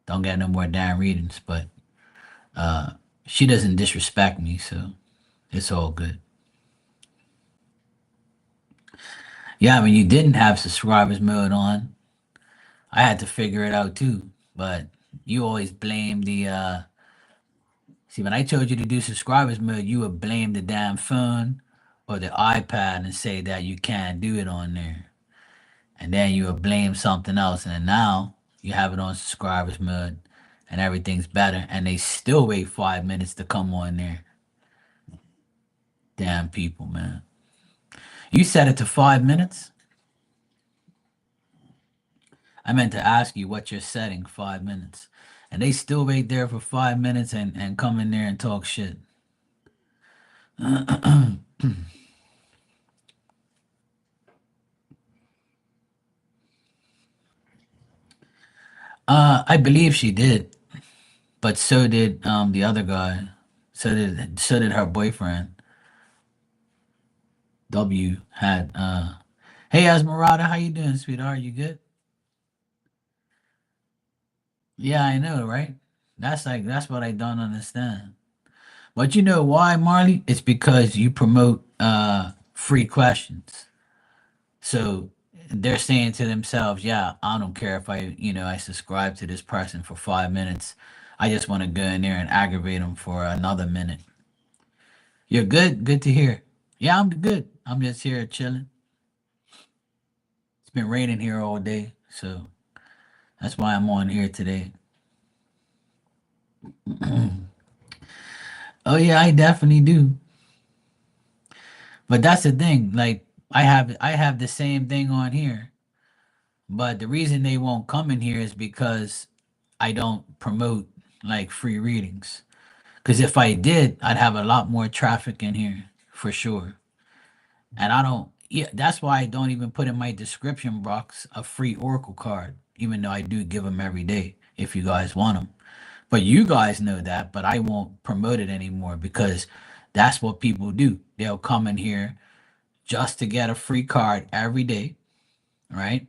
don't get no more damn readings, but uh, she doesn't disrespect me, so it's all good. Yeah, when you didn't have subscribers mode on, I had to figure it out too. But you always blame the see when I told you to do subscribers mode, you would blame the damn phone or the iPad and say that you can't do it on there. And then you would blame something else. And then now you have it on subscribers mode and everything's better. And they still wait 5 minutes to come on there. Damn people, man. You set it to 5 minutes? I meant to ask you what you're setting 5 minutes. And they still wait there for 5 minutes and come in there and talk shit. I believe she did, but so did the other guy. So did her boyfriend. W had hey Esmeralda, how you doing, sweetheart? You good? Yeah, I know, right? That's what I don't understand. But you know why, Marley? It's because you promote free questions. So they're saying to themselves, yeah, I don't care if I subscribe to this person for 5 minutes. I just want to go in there and aggravate them for another minute. You're good? Good to hear. Yeah, I'm good. I'm just here chilling. It's been raining here all day, so that's why I'm on here today. Oh yeah, I definitely do. But that's the thing. Like I have the same thing on here. But the reason they won't come in here is because I don't promote like free readings. Because if I did, I'd have a lot more traffic in here for sure. And I don't. Yeah, that's why I don't even put in my description box a free Oracle card, even though I do give them every day if you guys want them. But you guys know that, but I won't promote it anymore because that's what people do. They'll come in here just to get a free card every day, right?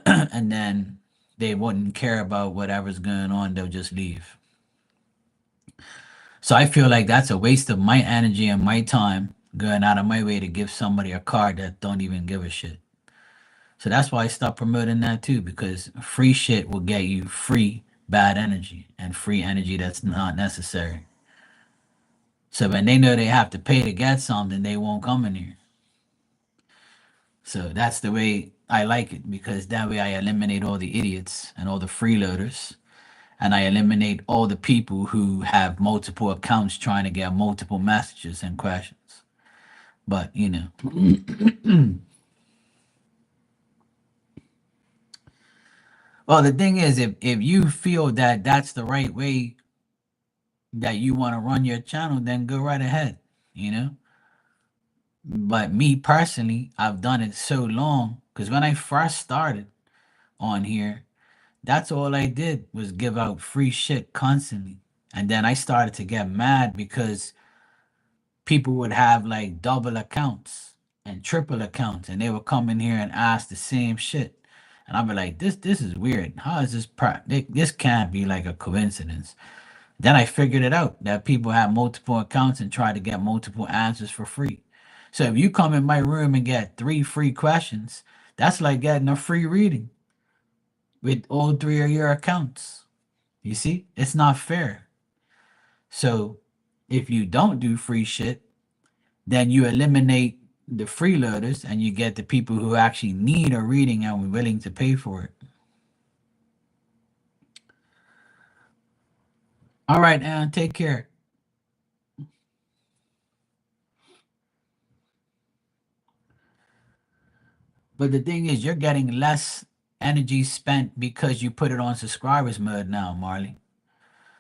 And then they wouldn't care about whatever's going on. They'll just leave. So I feel like that's a waste of my energy and my time going out of my way to give somebody a card that don't even give a shit. So that's why I stopped promoting that too, because free shit will get you free bad energy and free energy that's not necessary. So when they know they have to pay to get something, they won't come in here. So that's the way I like it because that way I eliminate all the idiots and all the freeloaders and I eliminate all the people who have multiple accounts trying to get multiple messages and questions. But well, the thing is, if you feel that that's the right way that you want to run your channel, then go right ahead. You know. But me personally, I've done it so long because when I first started on here, that's all I did was give out free shit constantly. And then I started to get mad because people would have like double accounts and triple accounts and they would come in here and ask the same shit. And I'd be like, this is weird. How is this can't be like a coincidence. Then I figured it out that people have multiple accounts and try to get multiple answers for free. So if you come in my room and get 3 free questions, that's like getting a free reading. with all three of your accounts. You see, it's not fair. So if you don't do free shit, then you eliminate the freeloaders and you get the people who actually need a reading and are willing to pay for it. All right, Ann, take care. But the thing is, you're getting less energy spent because you put it on subscribers mode now, Marley.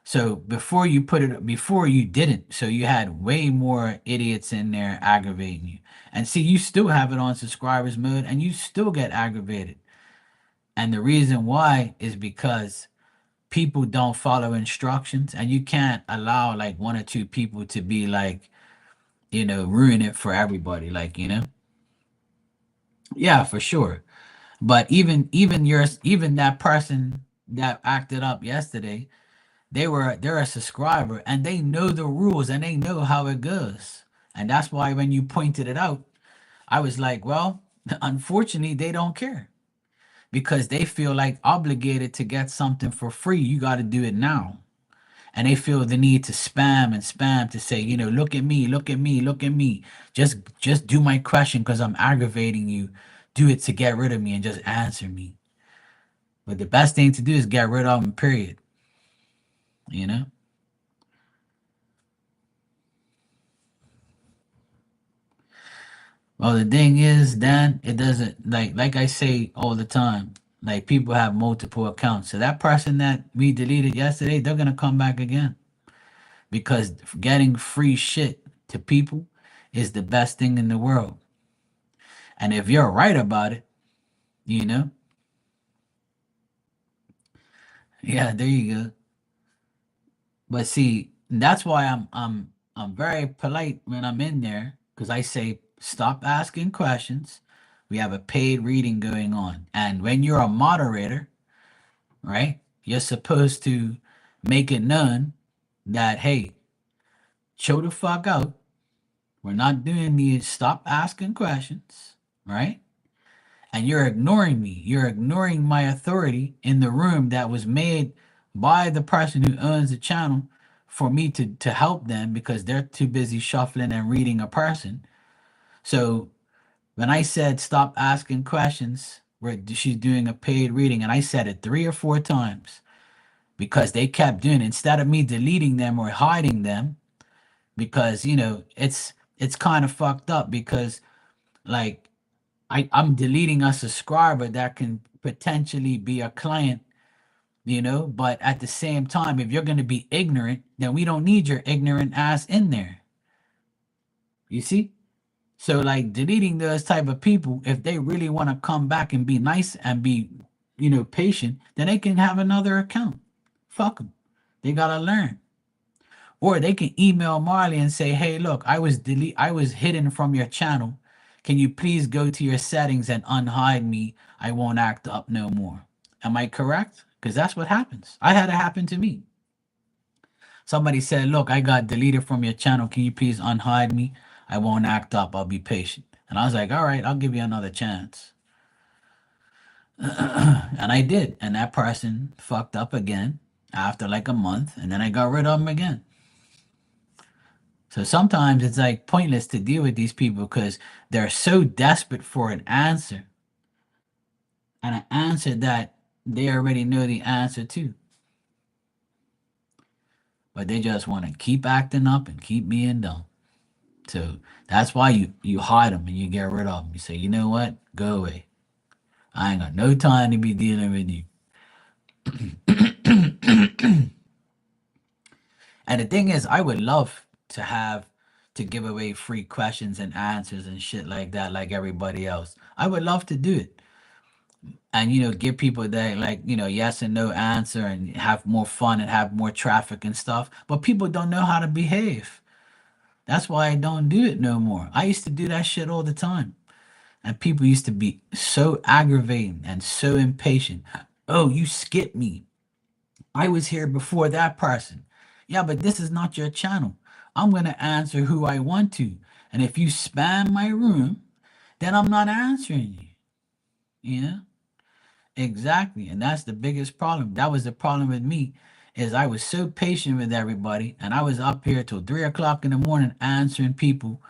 So before you didn't. So you had way more idiots in there aggravating you. And see, you still have it on subscribers mode and you still get aggravated. And the reason why is because people don't follow instructions and you can't allow like one or two people to be like, ruin it for everybody. Yeah, for sure. But even that person that acted up yesterday, they're a subscriber and they know the rules and they know how it goes. And that's why when you pointed it out, I was like, well, unfortunately, they don't care because they feel like obligated to get something for free. You got to do it now. And they feel the need to spam and spam to say, look at me, look at me, look at me. Just do my question because I'm aggravating you. Do it to get rid of me and just answer me. But the best thing to do is get rid of them, period. You know? Well, the thing is, Dan, it doesn't like I say all the time. Like people have multiple accounts. So that person that we deleted yesterday, they're gonna come back again because getting free shit to people is the best thing in the world. And if you're right about it, you know, yeah, there you go. But see, that's why I'm very polite when I'm in there because I say stop asking questions. We have a paid reading going on, and when you're a moderator, right? You're supposed to make it known that, hey, chill the fuck out. We're not doing these. Stop asking questions, right? And you're ignoring me. You're ignoring my authority in the room that was made by the person who owns the channel for me to help them because they're too busy shuffling and reading a person. So when I said stop asking questions, where she's doing a paid reading, and I said it 3 or 4 times, because they kept doing it instead of me deleting them or hiding them because it's kind of fucked up because like I'm deleting a subscriber that can potentially be a client, but at the same time, if you're going to be ignorant, then we don't need your ignorant ass in there. You see? So like deleting those type of people, if they really want to come back and be nice and be, patient, then they can have another account. Fuck them. They gotta learn. Or they can email Marley and say, "Hey, look, I was hidden from your channel. Can you please go to your settings and unhide me? I won't act up no more." Am I correct? Because that's what happens. I had it happen to me. Somebody said, "Look, I got deleted from your channel. Can you please unhide me? I won't act up. I'll be patient." And I was like, "All right, I'll give you another chance." And I did. And that person fucked up again after like a month. And then I got rid of him again. So sometimes it's like pointless to deal with these people because they're so desperate for an answer and an answer that they already know the answer to. But they just want to keep acting up and keep being dumb. So that's why you hide them and you get rid of them. You say, you know what? Go away. I ain't got no time to be dealing with you. And the thing is, I would love to have to give away free questions and answers and shit like that, like everybody else. I would love to do it. And give people that like yes and no answer and have more fun and have more traffic and stuff, but people don't know how to behave. That's why I don't do it no more. I used to do that shit all the time, and people used to be so aggravating and so impatient. Oh, you skipped me. I was here before that person. Yeah, but this is not your channel. I'm going to answer who I want to, and if you spam my room, then I'm not answering you. you know Exactly. And that's the biggest problem. That was the problem with me, is I was so patient with everybody, and I was up here till 3 o'clock in the morning answering people,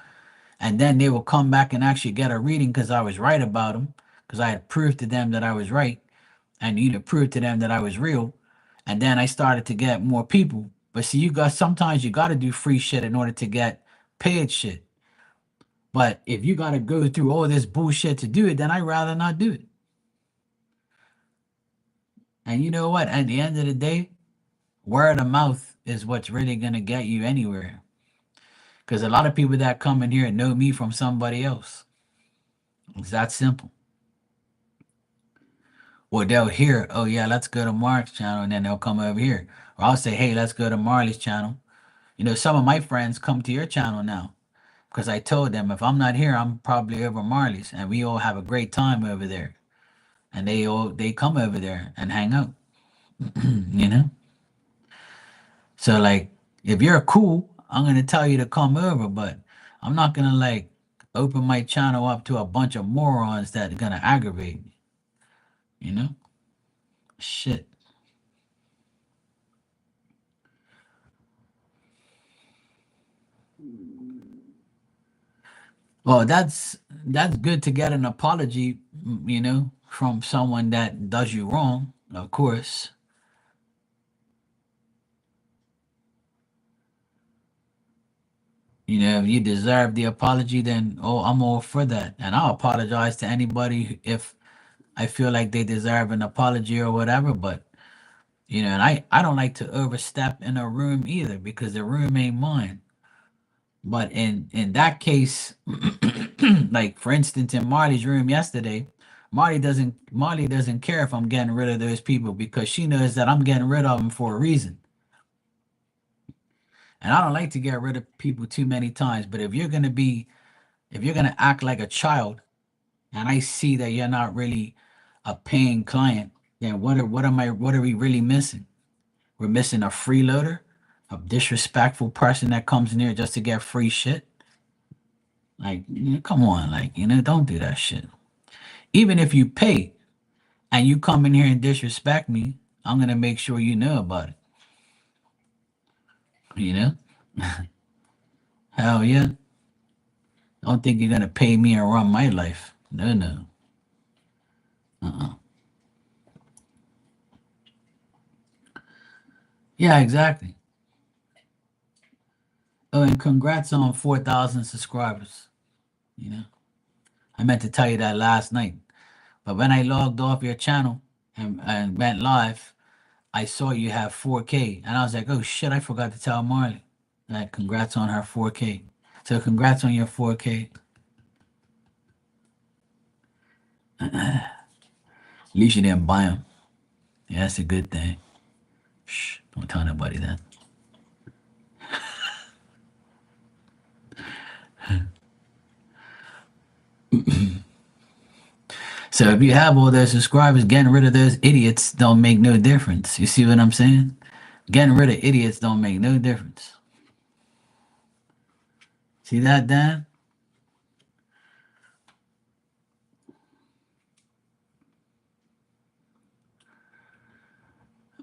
and then they will come back and actually get a reading because I was right about them, because I had proved to them that I was right, and proved to them that I was real. And then I started to get more people. But see, sometimes you got to do free shit in order to get paid shit. But if you got to go through all this bullshit to do it, then I'd rather not do it. And you know what? At the end of the day, word of mouth is what's really going to get you anywhere. Because a lot of people that come in here know me from somebody else. It's that simple. Or they'll hear, oh, yeah, let's go to Mark's channel. And then they'll come over here. Or I'll say, hey, let's go to Marley's channel. Some of my friends come to your channel now because I told them if I'm not here, I'm probably over Marley's. And we all have a great time over there. And they come over there and hang out, you know? So like, if you're cool, I'm gonna tell you to come over, but I'm not gonna like open my channel up to a bunch of morons that are gonna aggravate me. You know? Shit. Well, that's good to get an apology, from someone that does you wrong, of course. If you deserve the apology, then I'm all for that. And I'll apologize to anybody if I feel like they deserve an apology or whatever. But and I don't like to overstep in a room either because the room ain't mine. But in that case, like for instance, in Marley's room yesterday, Marley doesn't care if I'm getting rid of those people because she knows that I'm getting rid of them for a reason. And I don't like to get rid of people too many times. But if you're gonna act like a child, and I see that you're not really a paying client, then what are we really missing? We're missing a freeloader, a disrespectful person that comes in here just to get free shit. Like, come on, like, don't do that shit. Even if you pay and you come in here and disrespect me, I'm gonna make sure you know about it. You know? Hell yeah. Don't think you're gonna pay me and run my life. No, no. Uh-uh. Yeah, exactly. Oh, and congrats on 4,000 subscribers. You know, I meant to tell you that last night, but when I logged off your channel and went live, I saw you have 4K, and I was like, oh shit, I forgot to tell Marley. Like, congrats on her 4K. So, congrats on your 4K. At least you didn't buy them. Yeah, that's a good thing. Shh, don't tell nobody that. So, if you have all those subscribers, getting rid of those idiots don't make no difference. You see what I'm saying? Getting rid of idiots don't make no difference. See that, Dan?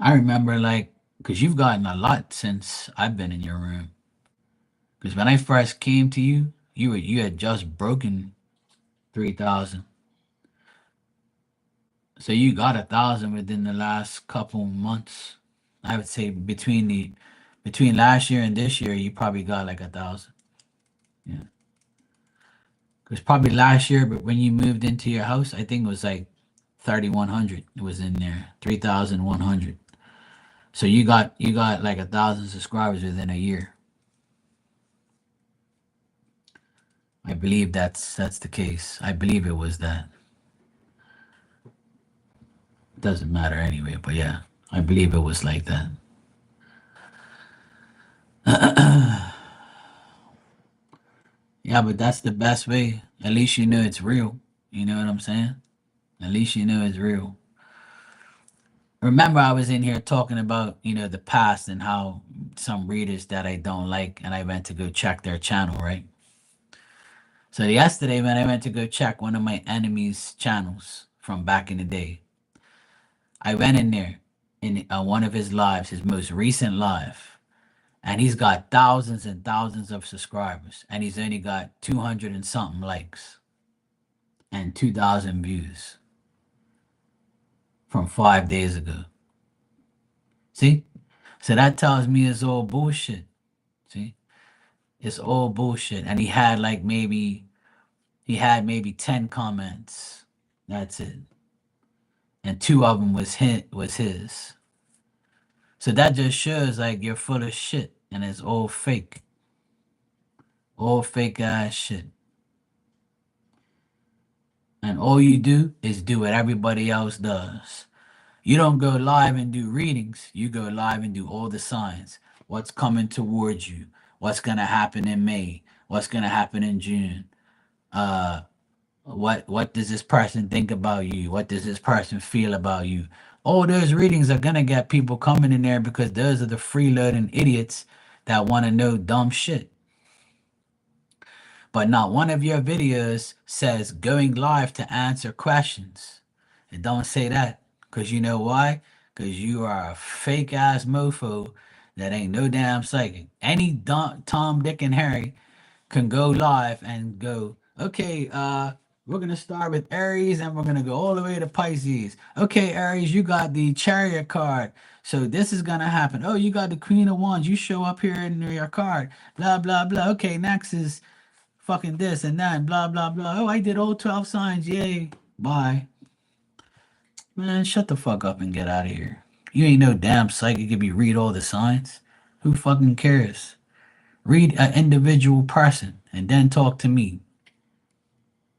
I remember, like, because you've gotten a lot since I've been in your room. Because when I first came to you, you had just broken 3,000. So you got 1,000 within the last couple months. I would say between last year and this year, you probably got like 1,000. Yeah, because probably last year, but when you moved into your house, I think it was like 3,100. It was in there, 3,100. So you got like 1,000 subscribers within a year. I believe that's the case. I believe it was that. It doesn't matter anyway, but yeah, I believe it was like that. Yeah, but that's the best way. At least you know it's real. You know what I'm saying? At least you know it's real. Remember, I was in here talking about, the past and how some readers that I don't like, and I went to go check their channel, right? So yesterday, when I went to go check one of my enemies' channels from back in the day, I went in there in one of his lives, his most recent live, and he's got thousands and thousands of subscribers, and he's only got 200 and something likes and 2,000 views from 5 days ago. See? So that tells me it's all bullshit. See? It's all bullshit. And he had maybe 10 comments. That's it. And two of them was his. So that just shows like you're full of shit and it's all fake. All fake ass shit. And all you do is do what everybody else does. You don't go live and do readings. You go live and do all the signs. What's coming towards you? What's gonna happen in May? What's gonna happen in June? Uh, what does this person think about you? What does this person feel about you? All those readings are gonna get people coming in there because those are the freeloading idiots that want to know dumb shit. But not one of your videos says going live to answer questions. It don't say that. Cause you know why? Cause you are a fake ass mofo that ain't no damn psychic. Any Tom, Dick, and Harry can go live and go, okay, we're gonna start with Aries and we're gonna go all the way to Pisces. Okay, Aries, you got the Chariot card. So this is gonna happen. Oh, you got the Queen of Wands. You show up here in your card. Blah blah blah. Okay, next is fucking this and that, and blah blah blah. Oh, I did all 12 signs. Yay. Bye. Man, shut the fuck up and get out of here. You ain't no damn psychic if you read all the signs. Who fucking cares? Read an individual person and then talk to me.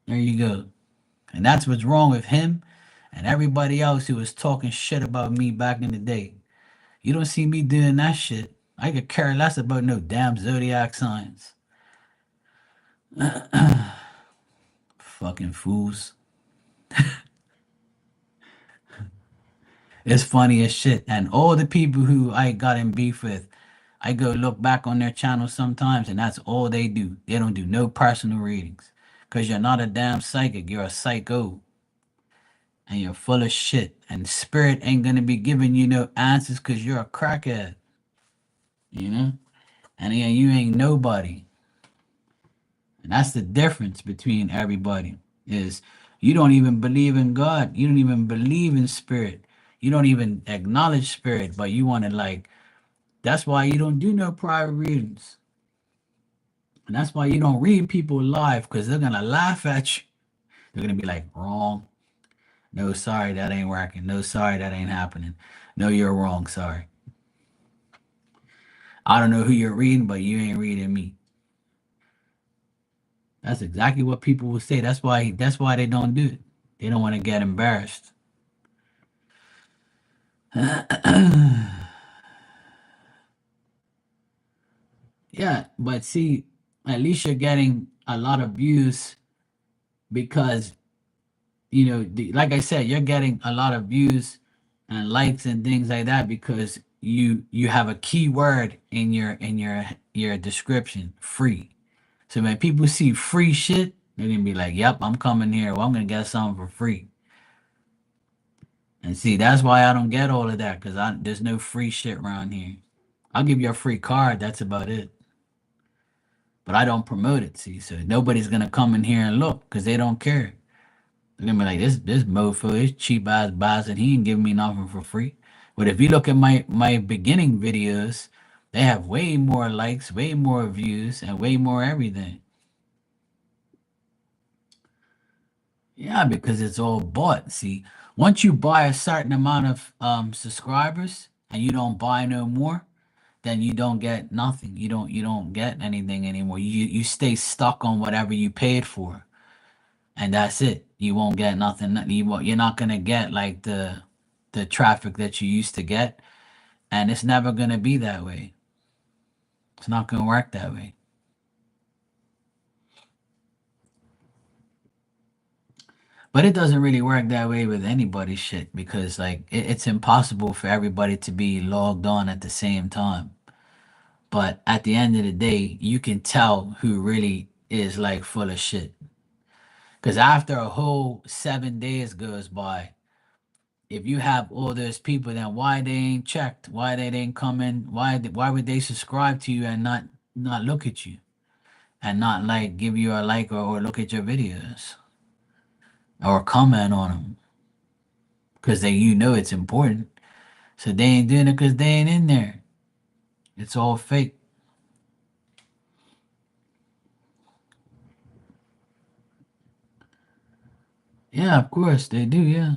There you go. And that's what's wrong with him and everybody else who was talking shit about me back in the day. You don't see me doing that shit. I could care less about no damn zodiac signs. Fucking fools. It's funny as shit. And all the people who I got in beef with, I go look back on their channel sometimes, and that's all they do. They don't do no personal readings. Because you're not a damn psychic. You're a psycho. And you're full of shit. And spirit ain't going to be giving you no answers because you're a crackhead. You know? And yeah, you ain't nobody. And that's the difference between everybody is you don't even believe in God. You don't even believe in spirit. You don't even acknowledge spirit, but you want to like, that's why you don't do no private readings. And that's why you don't read people live because they're going to laugh at you. They're going to be like, wrong. No, sorry, that ain't working. No, sorry, that ain't happening. No, you're wrong. Sorry. I don't know who you're reading, but you ain't reading me. That's exactly what people will say. That's why they don't do it. They don't want to get embarrassed. Yeah, but see, at least you're getting a lot of views because like I said, you're getting a lot of views and likes and things like that because you have a keyword in your description, free. So when people see free shit, they're gonna be like, "Yep, I'm coming here. Well, I'm gonna get something for free." And see, that's why I don't get all of that because there's no free shit around here. I'll give you a free card. That's about it. But I don't promote it. See, so nobody's gonna come in here and look because they don't care. They're gonna be like, this mofo is cheap ass bastard. He ain't giving me nothing for free. But if you look at my beginning videos, they have way more likes, way more views, and way more everything. Yeah, because it's all bought. See, once you buy a certain amount of subscribers and you don't buy no more, then you don't get nothing. You don't get anything anymore. You stay stuck on whatever you paid for, and that's it. You won't get nothing. You're not gonna get like the traffic that you used to get, and it's never gonna be that way. It's not gonna work that way. But it doesn't really work that way with anybody's shit because like it's impossible for everybody to be logged on at the same time. But at the end of the day, you can tell who really is like full of shit. Because after a whole 7 days goes by, if you have all those people, then why they ain't checked? Why they didn't come in? Why would they subscribe to you and not look at you and not like give you a like or look at your videos or comment on them because they it's important. So they ain't doing it because they ain't in there. It's all fake. Yeah, of course they do. Yeah,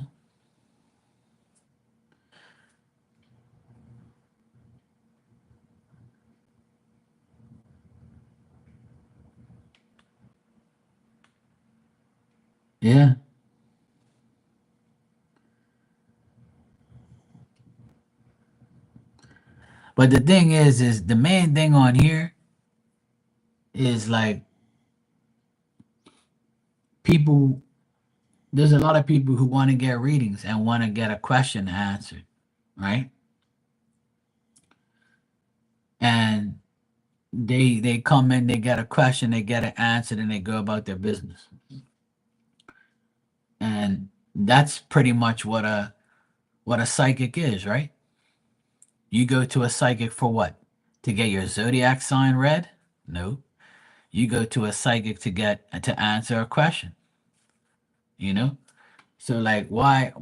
yeah. But the thing is the main thing on here is like people. There's a lot of people who want to get readings and want to get a question answered, right? And they come in, they get a question, they get it answered, and they go about their business. And that's pretty much what a psychic is, right? You go to a psychic for what? To get your zodiac sign read? No. You go to a psychic to answer a question, you know? So like why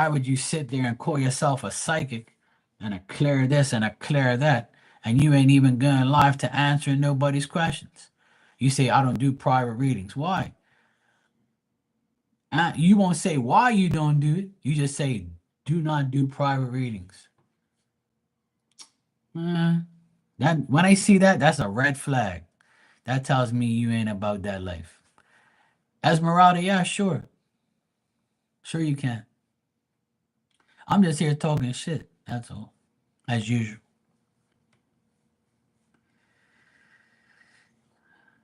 would you sit there and call yourself a psychic and a clear this and a clear that and you ain't even going live to answer nobody's questions? You say I don't do private readings. Why? You won't say why you don't do it. You just say do not do private readings. Uh, that when I see that, that's a red flag. That tells me you ain't about that life. Esmeralda, yeah, sure, sure you can. I'm just here talking shit. That's all, as usual.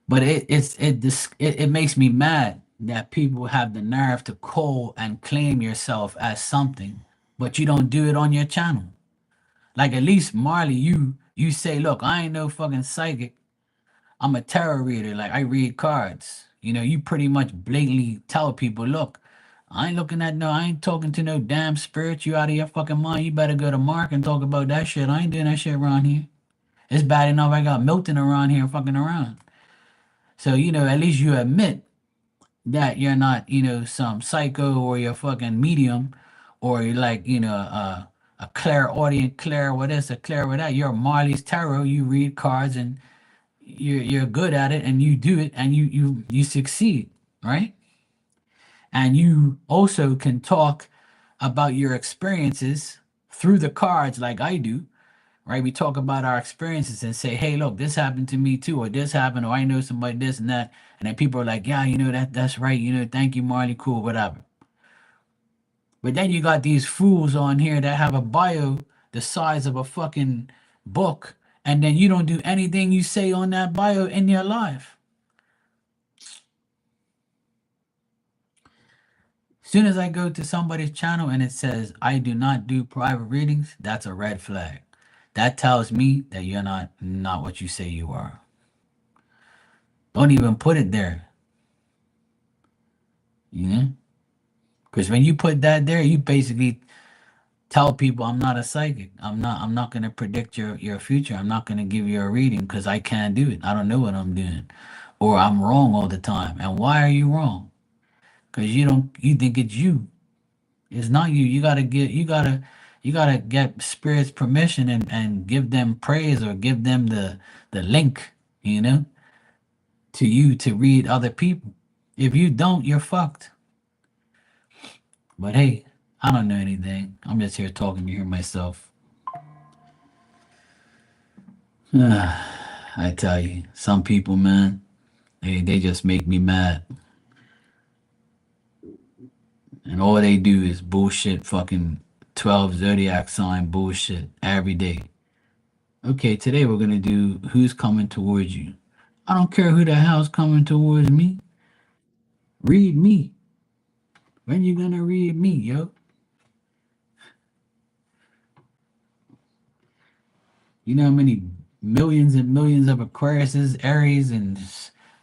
But it makes me mad that people have the nerve to call and claim yourself as something, but you don't do it on your channel. Like at least Marley, you say, look, I ain't no fucking psychic. I'm a tarot reader. Like I read cards. You pretty much blatantly tell people, look, I ain't talking to no damn spirit. You out of your fucking mind. You better go to Mark and talk about that shit. I ain't doing that shit around here. It's bad enough I got Milton around here fucking around. So, at least you admit that you're not, some psycho or you're fucking medium or you're like, a clairaudient, clair what is a clair what that. You're Marley's tarot. You read cards and you're good at it and you do it and you succeed, right? And you also can talk about your experiences through the cards like I do, right? We talk about our experiences and say, hey, look, this happened to me too, or this happened, or I know somebody this and that. And then people are like, yeah, that's right, thank you, Marley, cool, whatever. But then you got these fools on here that have a bio the size of a fucking book, and then you don't do anything you say on that bio in your life. Soon as I go to somebody's channel and it says I do not do private readings, that's a red flag. That tells me that you're not what you say you are. Don't even put it there, you know? Because when you put that there, you basically tell people I'm not a psychic. I'm not gonna predict your future. I'm not gonna give you a reading because I can't do it. I don't know what I'm doing. Or I'm wrong all the time. And why are you wrong? Because you think it's you. It's not you. You gotta get spirits permission and give them praise or give them the link, you know, to you to read other people. If you don't, you're fucked. But hey, I don't know anything. I'm just here talking to hear myself. I tell you, some people, man, they just make me mad. And all they do is bullshit fucking 12 zodiac sign bullshit every day. Okay, today we're gonna do who's coming towards you. I don't care who the hell's coming towards me. Read me. When you gonna read me, yo? You know how many millions and millions of Aquariuses, Aries, and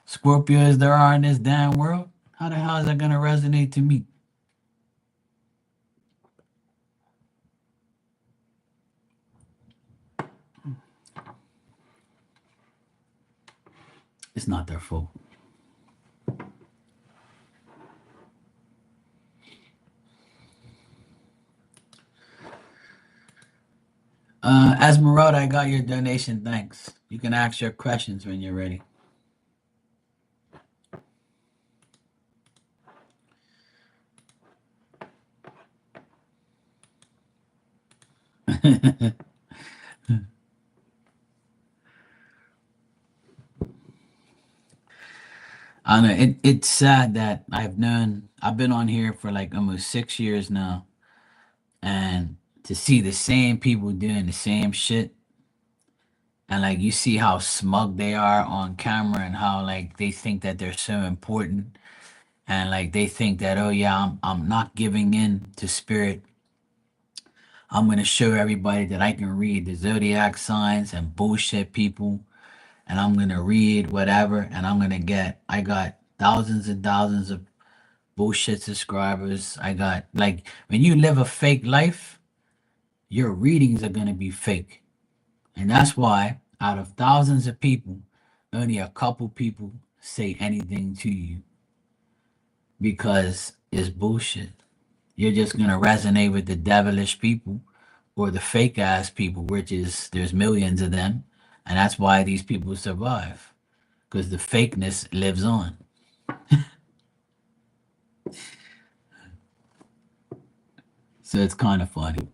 Scorpios there are in this damn world? How the hell is that gonna resonate to me? It's not their fault. Esmeralda, I got your donation. Thanks. You can ask your questions when you're ready. I know it's sad that I've been on here for like almost 6 years now, and to see the same people doing the same shit, and like you see how smug they are on camera and how like they think that they're so important, and like they think that, oh yeah, I'm not giving in to spirit. I'm gonna show everybody that I can read the zodiac signs and bullshit people, and I'm gonna read whatever, and I got thousands and thousands of bullshit subscribers. I got like when you live a fake life, your readings are gonna be fake. And that's why out of thousands of people, only a couple people say anything to you because it's bullshit. You're just gonna resonate with the devilish people or the fake ass people, which is there's millions of them, and that's why these people survive because the fakeness lives on. So it's kind of funny.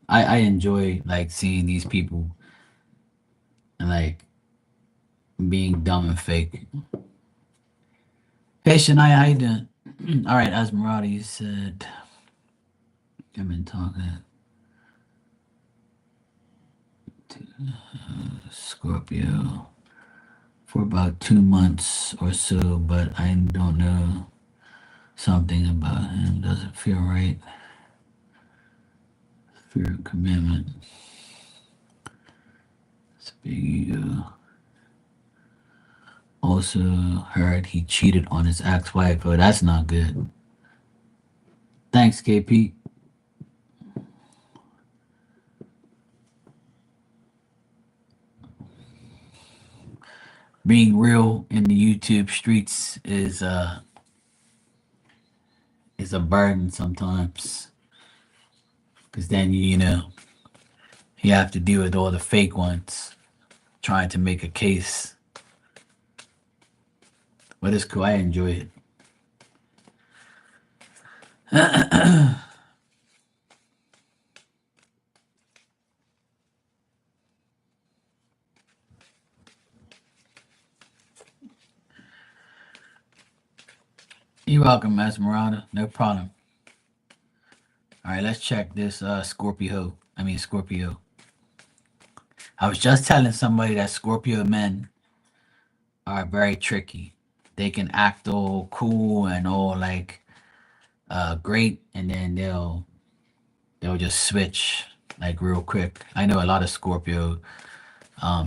I enjoy like seeing these people and like being dumb and fake. Hey Shania, how you doing? All right, Esmeralda, you said I've been talking to Scorpio for about 2 months or so, but I don't know. Something about him doesn't feel right. Fear of commitment. It's a big ego. Also heard he cheated on his ex-wife. Oh, that's not good. Thanks, KP. Being real in the YouTube streets is a burden sometimes. Cause then you have to deal with all the fake ones trying to make a case. But it's cool. I enjoy it. You're welcome, Esmeralda. No problem. All right, let's check this Scorpio. I mean Scorpio. I was just telling somebody that Scorpio men are very tricky. They can act all cool and all like great, and then they'll just switch like real quick. I know a lot of Scorpio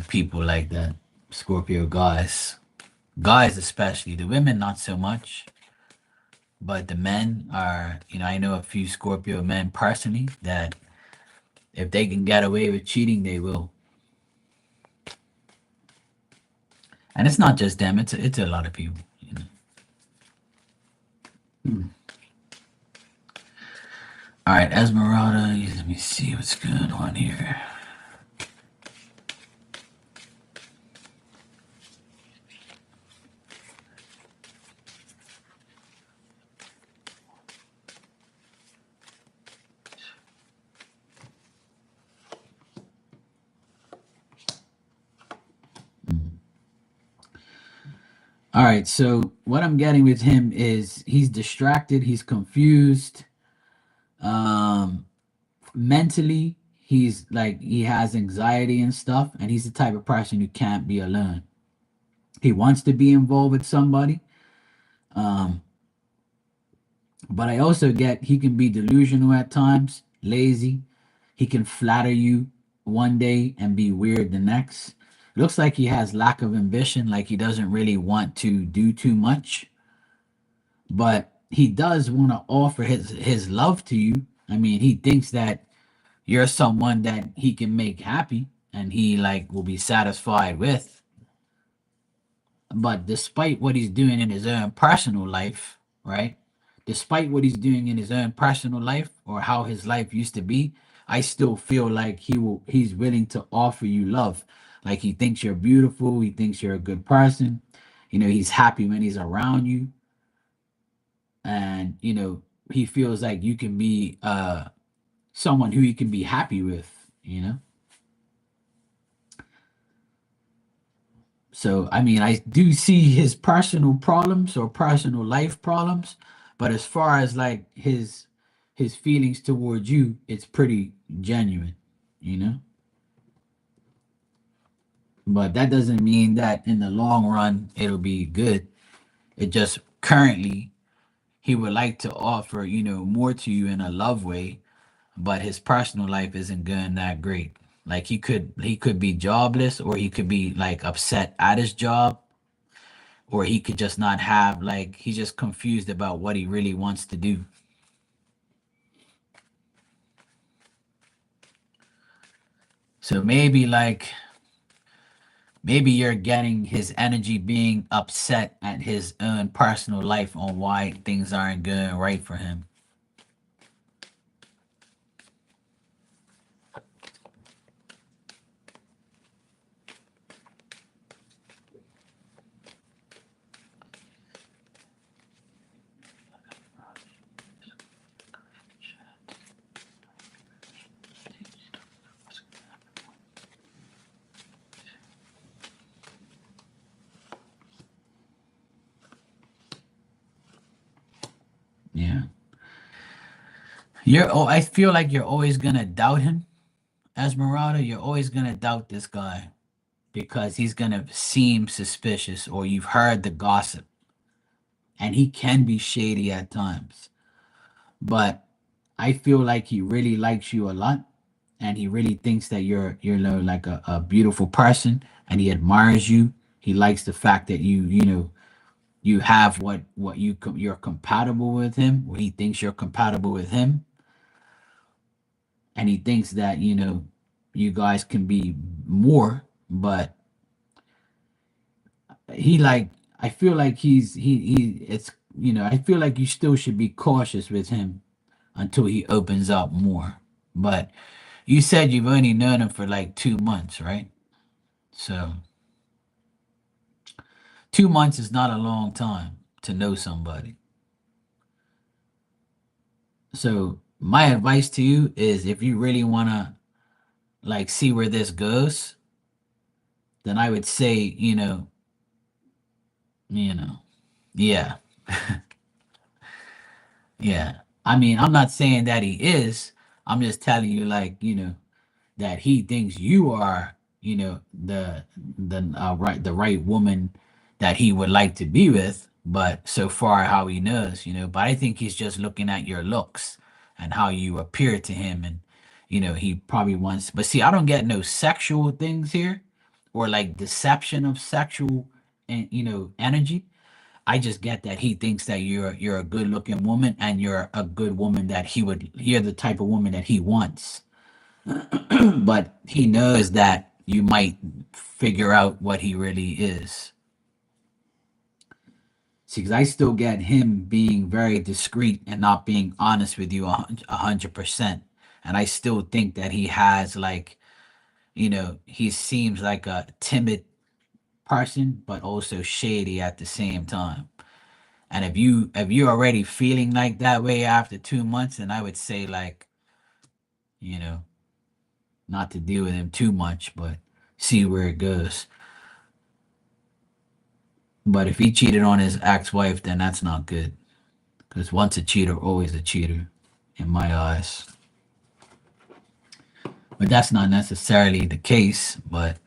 people like that. Scorpio guys especially. The women not so much, but the men are. I know a few Scorpio men personally that if they can get away with cheating, they will. And it's not just them; it's a lot of people. Hmm. All right, Esmeralda. Let me see what's going on here. All right, so what I'm getting with him is he's distracted, he's confused. Um, Mentally, he's like he has anxiety and stuff, and he's the type of person who can't be alone. He wants to be involved with somebody, um, but I also get he can be delusional at times, lazy. He can flatter you one day and be weird the next. Looks like he has lack of ambition, like he doesn't really want to do too much, but he does want to offer his love to you. I mean, he thinks that you're someone that he can make happy and he like will be satisfied with. But despite what he's doing in his own personal life, right? Despite what he's doing in his own personal life or how his life used to be, I still feel like he's willing to offer you love. Like he thinks you're beautiful, he thinks you're a good person. He's happy when he's around you, and he feels like you can be someone who he can be happy with. So, I mean, I do see his personal problems or personal life problems, but as far as like his feelings towards you, it's pretty genuine, you know? But that doesn't mean that in the long run it'll be good. It just currently he would like to offer, more to you in a love way, but his personal life isn't going that great. Like he could be jobless, or he could be like upset at his job, or he could just not have, like, he's just confused about what he really wants to do. So maybe you're getting his energy being upset at his own personal life on why things aren't going right for him. Yeah. I feel like you're always gonna doubt him, Esmeralda. You're always gonna doubt this guy because he's gonna seem suspicious, or you've heard the gossip, and he can be shady at times. But I feel like he really likes you a lot, and he really thinks that you're like a beautiful person, and he admires you. He likes the fact that you have what you're compatible with him, or he thinks you're compatible with him, and he thinks that you guys can be more. But he like I feel like he it's I feel like you still should be cautious with him until he opens up more. But you said you've only known him for like 2 months, right? So 2 months is not a long time to know somebody. So my advice to you is, if you really wanna like see where this goes, then I would say, you know, yeah, yeah. I mean, I'm not saying that he is. I'm just telling you, like, that he thinks you are, the right woman that he would like to be with. But so far, how he knows, But I think he's just looking at your looks and how you appear to him, and he probably wants. But see, I don't get no sexual things here, or like deception of sexual and energy. I just get that he thinks that you're a good looking woman, and you're a good woman that you're the type of woman that he wants. But he knows that you might figure out what he really is. See, because I still get him being very discreet and not being honest with you 100%. And I still think that he has, like, he seems like a timid person, but also shady at the same time. And if you're already feeling like that way after 2 months, then I would say, like, you know, not to deal with him too much, but see where it goes. But if he cheated on his ex-wife, then that's not good. Because once a cheater, always a cheater, in my eyes. But that's not necessarily the case. But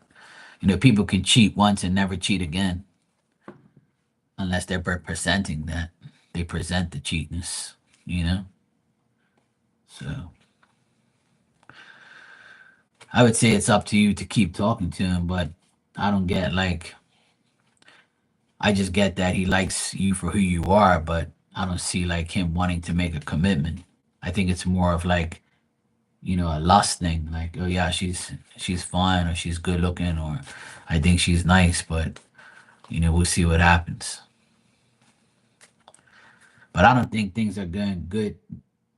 people can cheat once and never cheat again, unless they're presenting that. They present the cheatness, you know. So I would say it's up to you to keep talking to him. But I don't get, like, I just get that he likes you for who you are, but I don't see like him wanting to make a commitment. I think it's more of like, a lust thing. Like, oh yeah, she's fine, or she's good looking, or I think she's nice, but we'll see what happens. But I don't think things are going good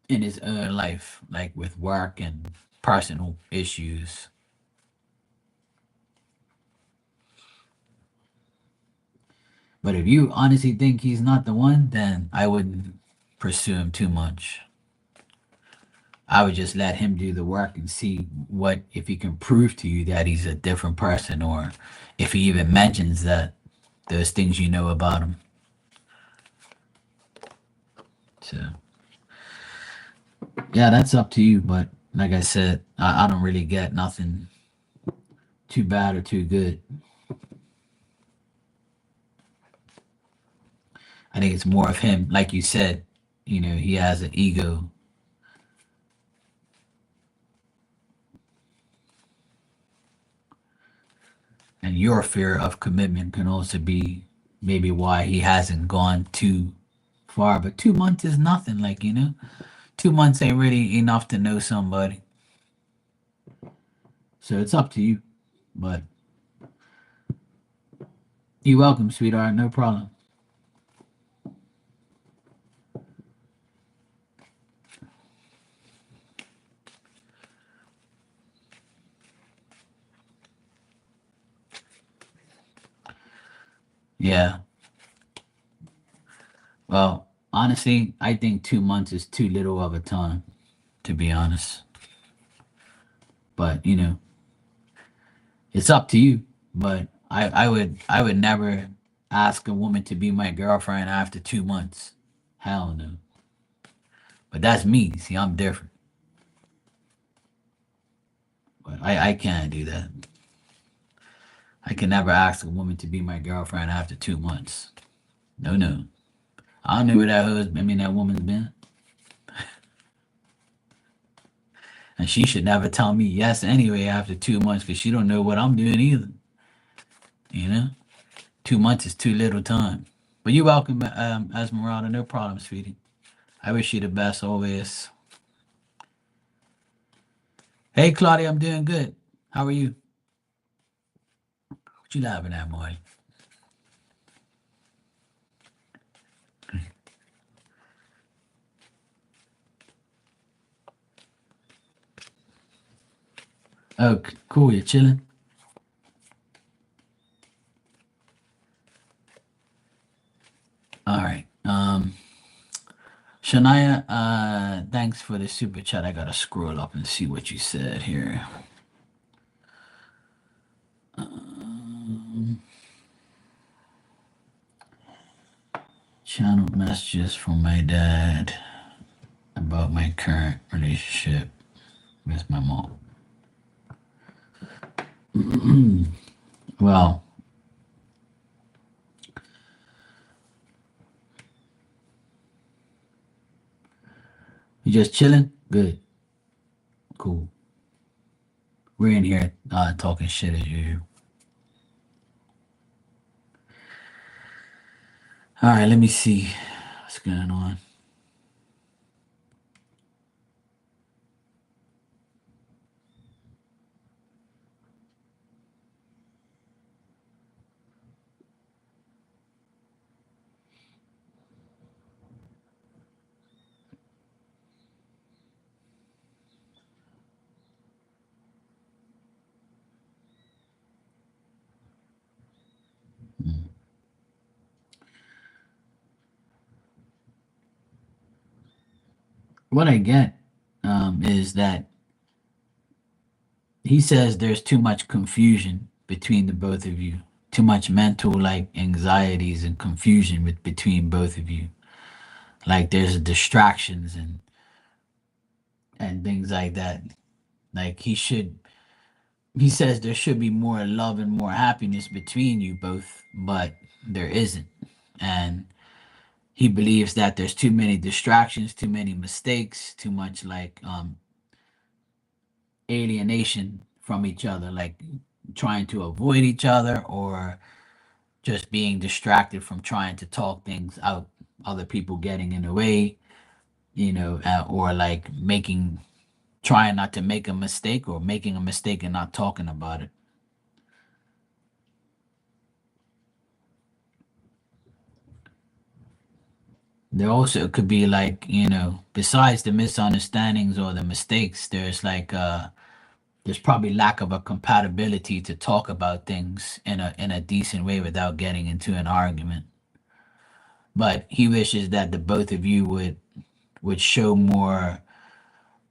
in his life, like with work and personal issues. But if you honestly think he's not the one, then I wouldn't pursue him too much. I would just let him do the work and see what if he can prove to you that he's a different person, or if he even mentions that those things you know about him. So yeah, that's up to you. But like I said, I don't really get nothing too bad or too good. I think it's more of him, like you said. He has an ego, and your fear of commitment can also be maybe why he hasn't gone too far. But 2 months is nothing. 2 months ain't really enough to know somebody. So it's up to you. But you're welcome, sweetheart. No problem. Yeah. Well, honestly, I think 2 months is too little of a time, to be honest. But it's up to you. But I would never ask a woman to be my girlfriend after 2 months. Hell no. But that's me. See, I'm different. But I can't do that. I can never ask a woman to be my girlfriend after 2 months. No, no. I don't know where that woman's been. And she should never tell me yes anyway after 2 months because she don't know what I'm doing either. You know? 2 months is too little time. But you're welcome, Esmeralda. No problem, sweetie. I wish you the best always. Hey, Claudia, I'm doing good. How are you? What you laughing at, boy? Oh, cool. You're chilling. All right. Shania, thanks for the super chat. I gotta scroll up and see what you said here. Um, channel messages from my dad about my current relationship with my mom. Well, you just chilling? Good. Cool. We're in here talking shit as usual. All right, let me see what's going on. Hmm. What I get is that he says there's too much confusion between the both of you, too much mental anxieties and confusion between both of you. Like there's distractions and things like that. Like he says there should be more love and more happiness between you both, but there isn't. And he believes that there's too many distractions, too many mistakes, too much alienation from each other, like trying to avoid each other or just being distracted from trying to talk things out, other people getting in the way, or like trying not to make a mistake or making a mistake and not talking about it. there also could be like, besides the misunderstandings or the mistakes, there's probably lack of a compatibility to talk about things in a decent way without getting into an argument. But he wishes that the both of you would show more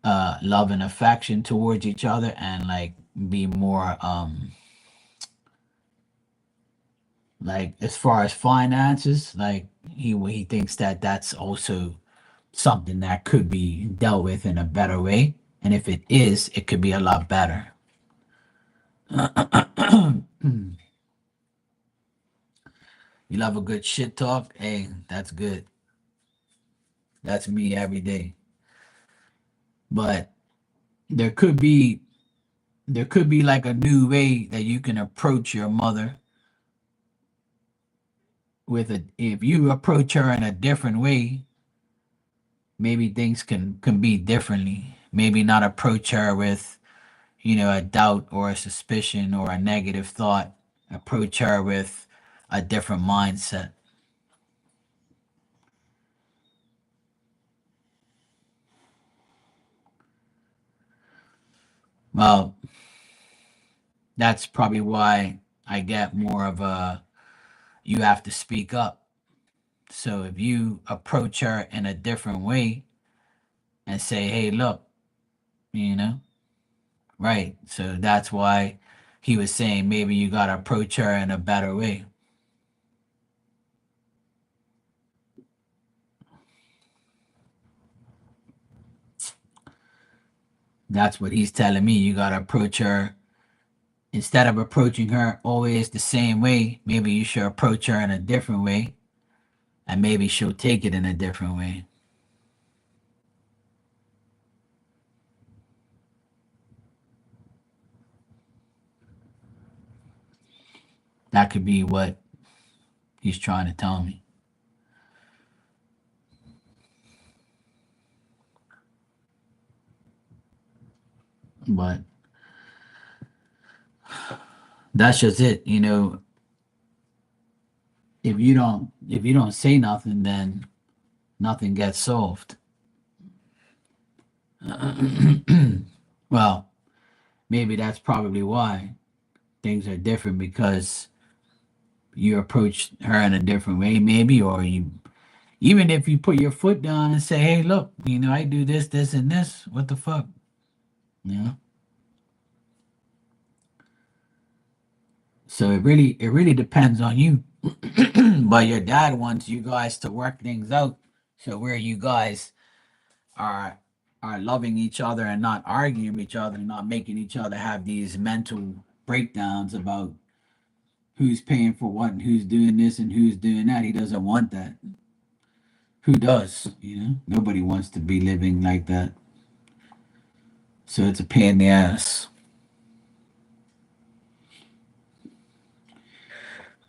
love and affection towards each other, and like be more like, as far as finances, like he thinks that that's also something that could be dealt with in a better way, and if it is, it could be a lot better. You love a good shit talk? Hey, that's good. That's me every day. But there could be there could be like a new way that you can approach your mother with a if you approach her in a different way, maybe things can be differently. Maybe not approach her with, a doubt or a suspicion or a negative thought. Approach her with a different mindset. Well, that's probably why I get more of a, you have to speak up. So if you approach her in a different way and say, hey, look, you know, right. So that's why he was saying maybe you got to approach her in a better way. That's what he's telling me. You got to approach her, instead of approaching her always the same way, maybe you should approach her in a different way, and maybe she'll take it in a different way. That could be what he's trying to tell me. But that's just it. If you don't say nothing, then nothing gets solved. Well, maybe that's probably why things are different, because you approach her in a different way, maybe, or you, even if you put your foot down and say, hey, look, I do this, this, and this, what the fuck? You know? So it really depends on you. But your dad wants you guys to work things out. So where you guys are are loving each other and not arguing with each other, not making each other have these mental breakdowns about who's paying for what and who's doing this and who's doing that. He doesn't want that. Who does? Nobody wants to be living like that. So it's a pain in the ass.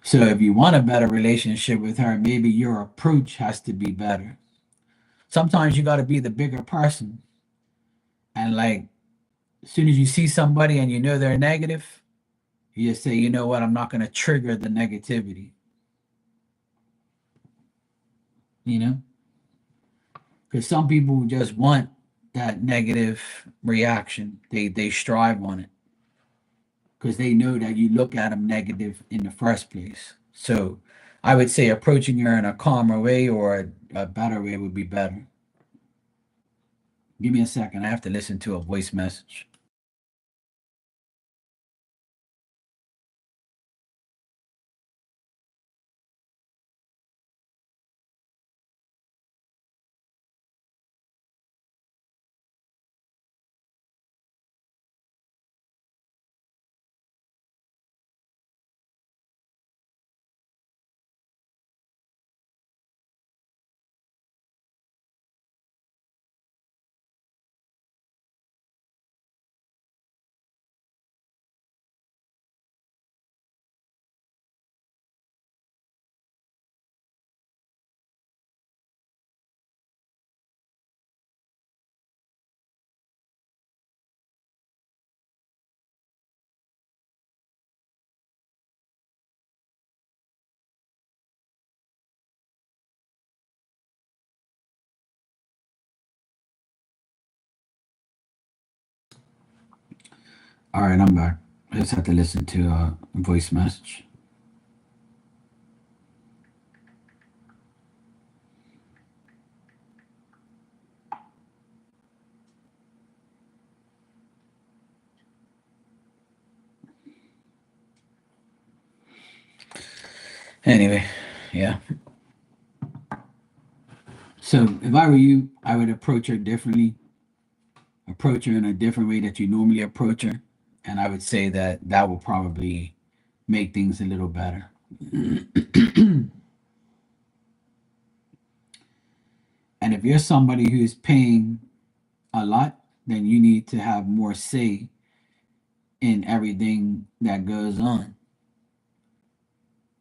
So if you want a better relationship with her, maybe your approach has to be better. Sometimes you got to be the bigger person, and like, as soon as you see somebody and you know they're negative, you just say, you know what, I'm not going to trigger the negativity. You know, because some people just want that negative reaction. They strive on it because they know that you look at them negative in the first place. So I would say approaching her in a calmer way or a better way would be better. Give me a second. I have to listen to a voice message. All right, I'm back. I just had to listen to a voice message. Anyway, yeah. So if I were you, I would approach her differently, approach her in a different way that you normally approach her. And I would say that that will probably make things a little better. And if you're somebody who's paying a lot, then you need to have more say in everything that goes on.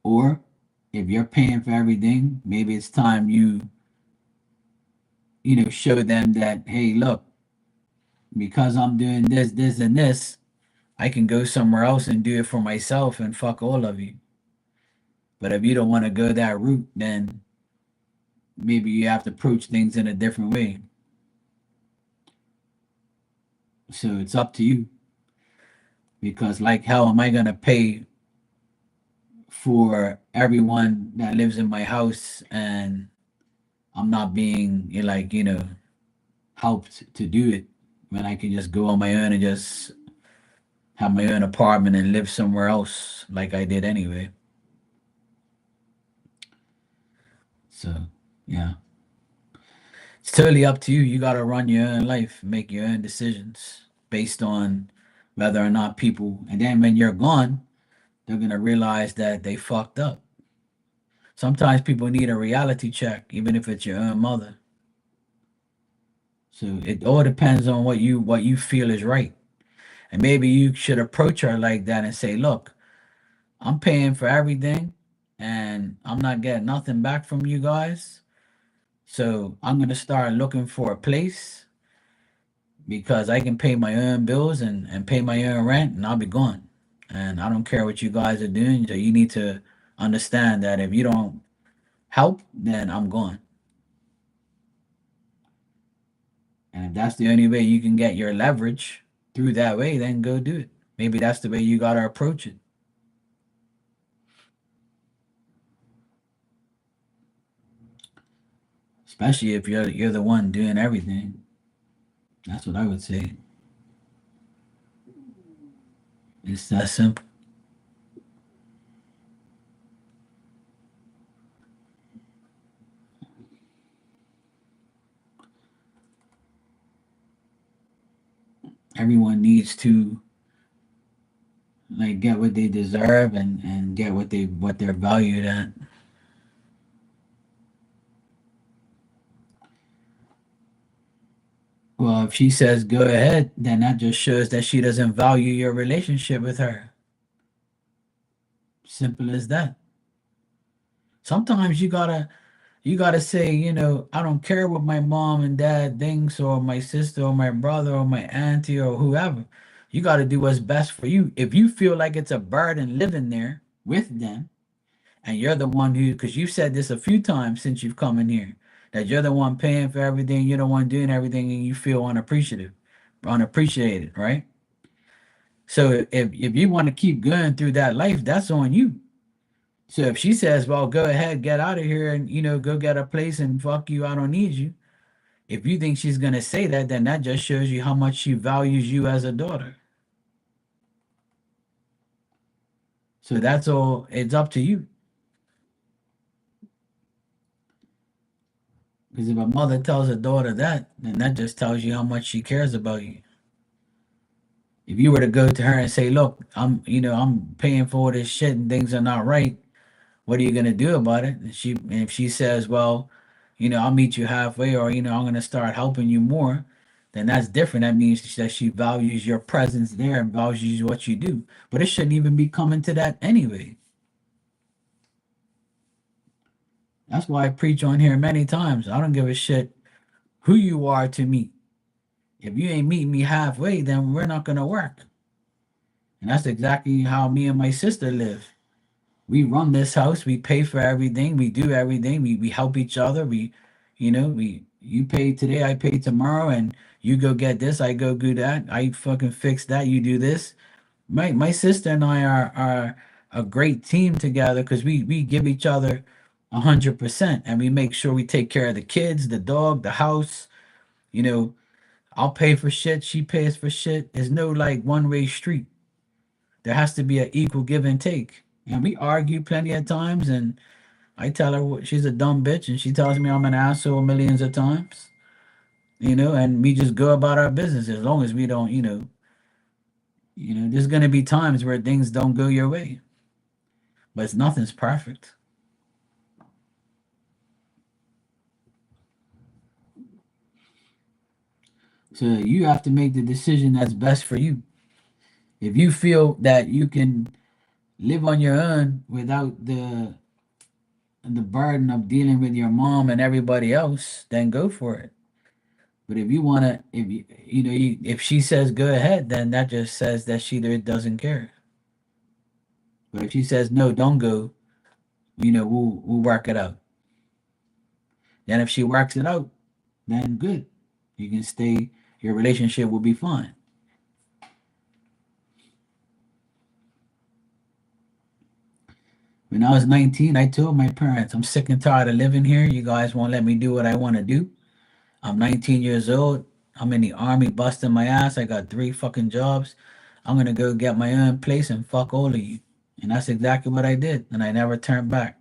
Or if you're paying for everything, maybe it's time you show them that, hey, look, because I'm doing this, this, and this, I can go somewhere else and do it for myself and fuck all of you. But if you don't want to go that route, then maybe you have to approach things in a different way. So it's up to you. Because, like, how am I going to pay for everyone that lives in my house and I'm not being, helped to do it when I can just go on my own and just have my own apartment and live somewhere else like I did anyway. So, yeah. It's totally up to you. You got to run your own life, make your own decisions based on whether or not people, and then when you're gone, they're going to realize that they fucked up. Sometimes people need a reality check, even if it's your own mother. So it all depends on what you feel is right. And maybe you should approach her like that and say, "Look, I'm paying for everything and I'm not getting nothing back from you guys. So I'm going to start looking for a place because I can pay my own bills and pay my own rent and I'll be gone. And I don't care what you guys are doing. So you need to understand that if you don't help, then I'm gone. And if that's the only way you can get your leverage through that way, then go do it. Maybe that's the way you got to approach it. Especially if you're the one doing everything. That's what I would say. It's that simple. Everyone needs to like get what they deserve and get what they're valued at. Well, if she says go ahead, then that just shows that she doesn't value your relationship with her. Simple as that. Sometimes you gotta say, I don't care what my mom and dad thinks or my sister or my brother or my auntie or whoever. You gotta do what's best for you. If you feel like it's a burden living there with them, and you're the one who, because you've said this a few times since you've come in here, that you're the one paying for everything, you're the one doing everything, and you feel unappreciated, right? So if you want to keep going through that life, that's on you. So if she says, "Well, go ahead, get out of here, and go get a place and fuck you, I don't need you." If you think she's gonna say that, then that just shows you how much she values you as a daughter. So that's all. It's up to you. Because if a mother tells a daughter that, then that just tells you how much she cares about you. If you were to go to her and say, "Look, I'm paying for all this shit and things are not right. What are you gonna do about it?" And if she says, "Well, I'll meet you halfway, or I'm gonna start helping you more," then that's different. That means that she values your presence there and values what you do. But it shouldn't even be coming to that anyway. That's why I preach on here many times. I don't give a shit who you are to me. If you ain't meeting me halfway, then we're not gonna work. And that's exactly how me and my sister live. We run this house, we pay for everything, we do everything, we help each other, we You pay today, I pay tomorrow, and you go get this, I go do that, I fucking fix that, you do this. My sister and I are a great team together because we give each other 100%, and we make sure we take care of the kids, the dog, the house. You know, I'll pay for shit, she pays for shit. There's no like one-way street. There has to be an equal give and take. And we argue plenty of times, and I tell her she's a dumb bitch, and she tells me I'm an asshole millions of times. And we just go about our business as long as we don't, there's gonna be times where things don't go your way, but nothing's perfect. So you have to make the decision that's best for you. If you feel that you can live on your own without the burden of dealing with your mom and everybody else, then go for it. But if you want to, if if she says go ahead, then that just says that she doesn't care. But if she says no, don't go, we'll work it out. Then if she works it out, then good. You can stay. Your relationship will be fine. When I was 19, I told my parents, I'm sick and tired of living here. You guys won't let me do what I want to do. I'm 19 years old. I'm in the army busting my ass. I got 3 fucking jobs. I'm going to go get my own place and fuck all of you. And that's exactly what I did. And I never turned back.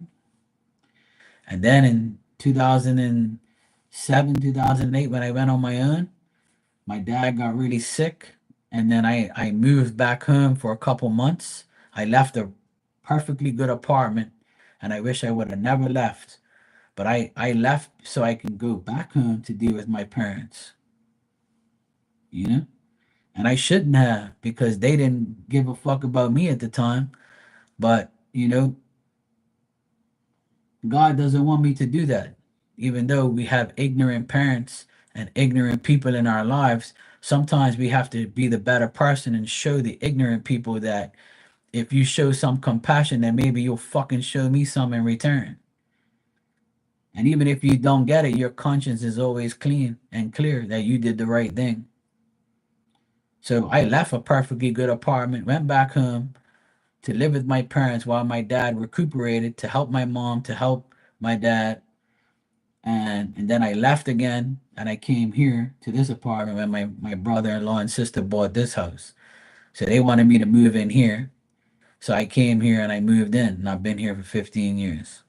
And then in 2007, 2008, when I went on my own, my dad got really sick. And then I moved back home for a couple months. I left a perfectly good apartment. And I wish I would have never left. But I left so I can go back home to deal with my parents, you know? And I shouldn't have because they didn't give a fuck about me at the time. But, God doesn't want me to do that. Even though we have ignorant parents and ignorant people in our lives, sometimes we have to be the better person and show the ignorant people that if you show some compassion, then maybe you'll fucking show me some in return. And even if you don't get it, your conscience is always clean and clear that you did the right thing. So I left a perfectly good apartment, went back home to live with my parents while my dad recuperated to help my mom, to help my dad. And then I left again and I came here to this apartment when my brother-in-law and sister bought this house. So they wanted me to move in here. So I came here and I moved in and I've been here for 15 years.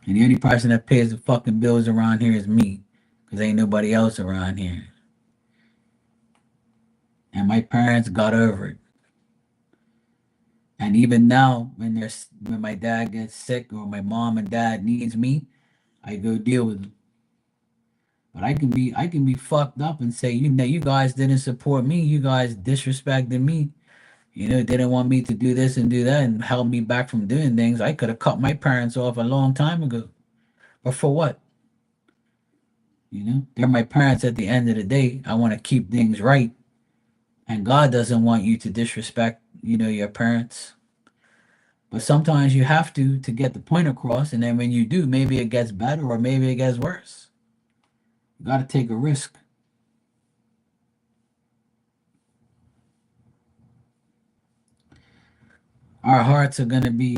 And the only person that pays the fucking bills around here is me. Because ain't nobody else around here. And my parents got over it. And even now, when my dad gets sick or my mom and dad needs me, I go deal with them. But I can be fucked up and say, you guys didn't support me, you guys disrespected me, didn't want me to do this and do that and held me back from doing things. I could have cut my parents off a long time ago. But for what? They're my parents at the end of the day. I want to keep things right. And God doesn't want you to disrespect, your parents. But sometimes you have to get the point across, and then when you do, maybe it gets better or maybe it gets worse. You got to take a risk. Our hearts are going to be,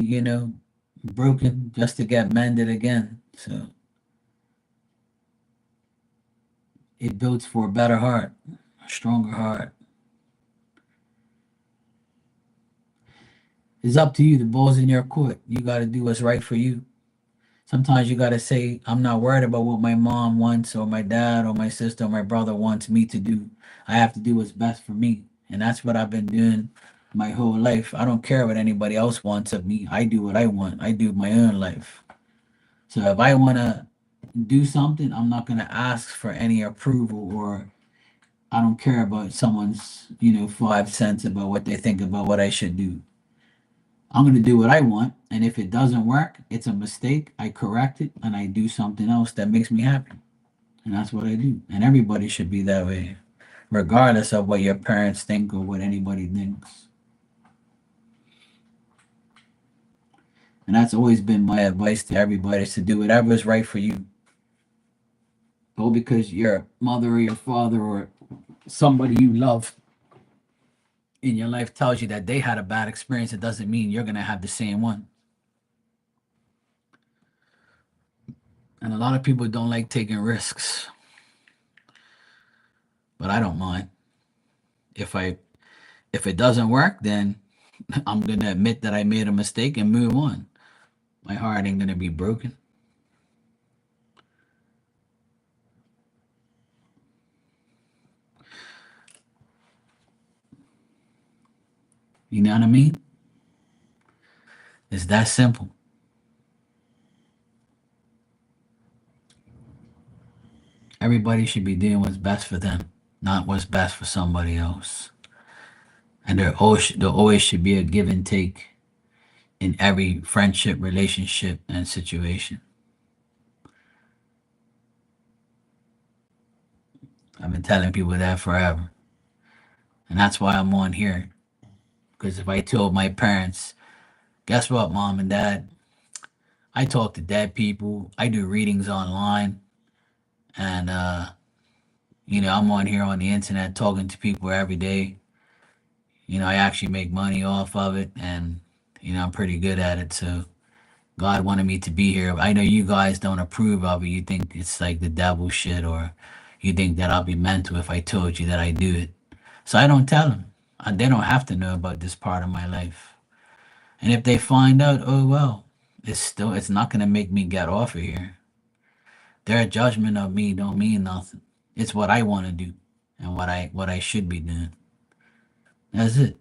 broken just to get mended again. So it builds for a better heart, a stronger heart. It's up to you. The ball's in your court. You got to do what's right for you. Sometimes you got to say, I'm not worried about what my mom wants or my dad or my sister or my brother wants me to do. I have to do what's best for me. And that's what I've been doing my whole life. I don't care what anybody else wants of me. I do what I want. I do my own life. So if I want to do something, I'm not going to ask for any approval, or I don't care about someone's, 5 cents about what they think about what I should do. I'm going to do what I want. And if it doesn't work, it's a mistake. I correct it and I do something else that makes me happy. And that's what I do. And everybody should be that way, regardless of what your parents think or what anybody thinks. And that's always been my advice to everybody, is to do whatever is right for you. Go because your mother or your father or somebody you love in your life tells you that they had a bad experience, it doesn't mean you're going to have the same one. And a lot of people don't like taking risks, but I don't mind. If it doesn't work, then I'm going to admit that I made a mistake and move on. My heart ain't going to be broken. You know what I mean? It's that simple. Everybody should be doing what's best for them, not what's best for somebody else. And there always should be a give and take in every friendship, relationship, and situation. I've been telling people that forever. And that's why I'm on here. Because if I told my parents, guess what, mom and dad? I talk to dead people. I do readings online. And, I'm on here on the internet talking to people every day. I actually make money off of it. And, I'm pretty good at it. So God wanted me to be here. I know you guys don't approve of it. You think it's like the devil shit, or you think that I'll be mental if I told you that I do it. So I don't tell them. They don't have to know about this part of my life. And if they find out, oh well, it's not gonna make me get off of here. Their judgment of me don't mean nothing. It's what I want to do and what I should be doing. That's it.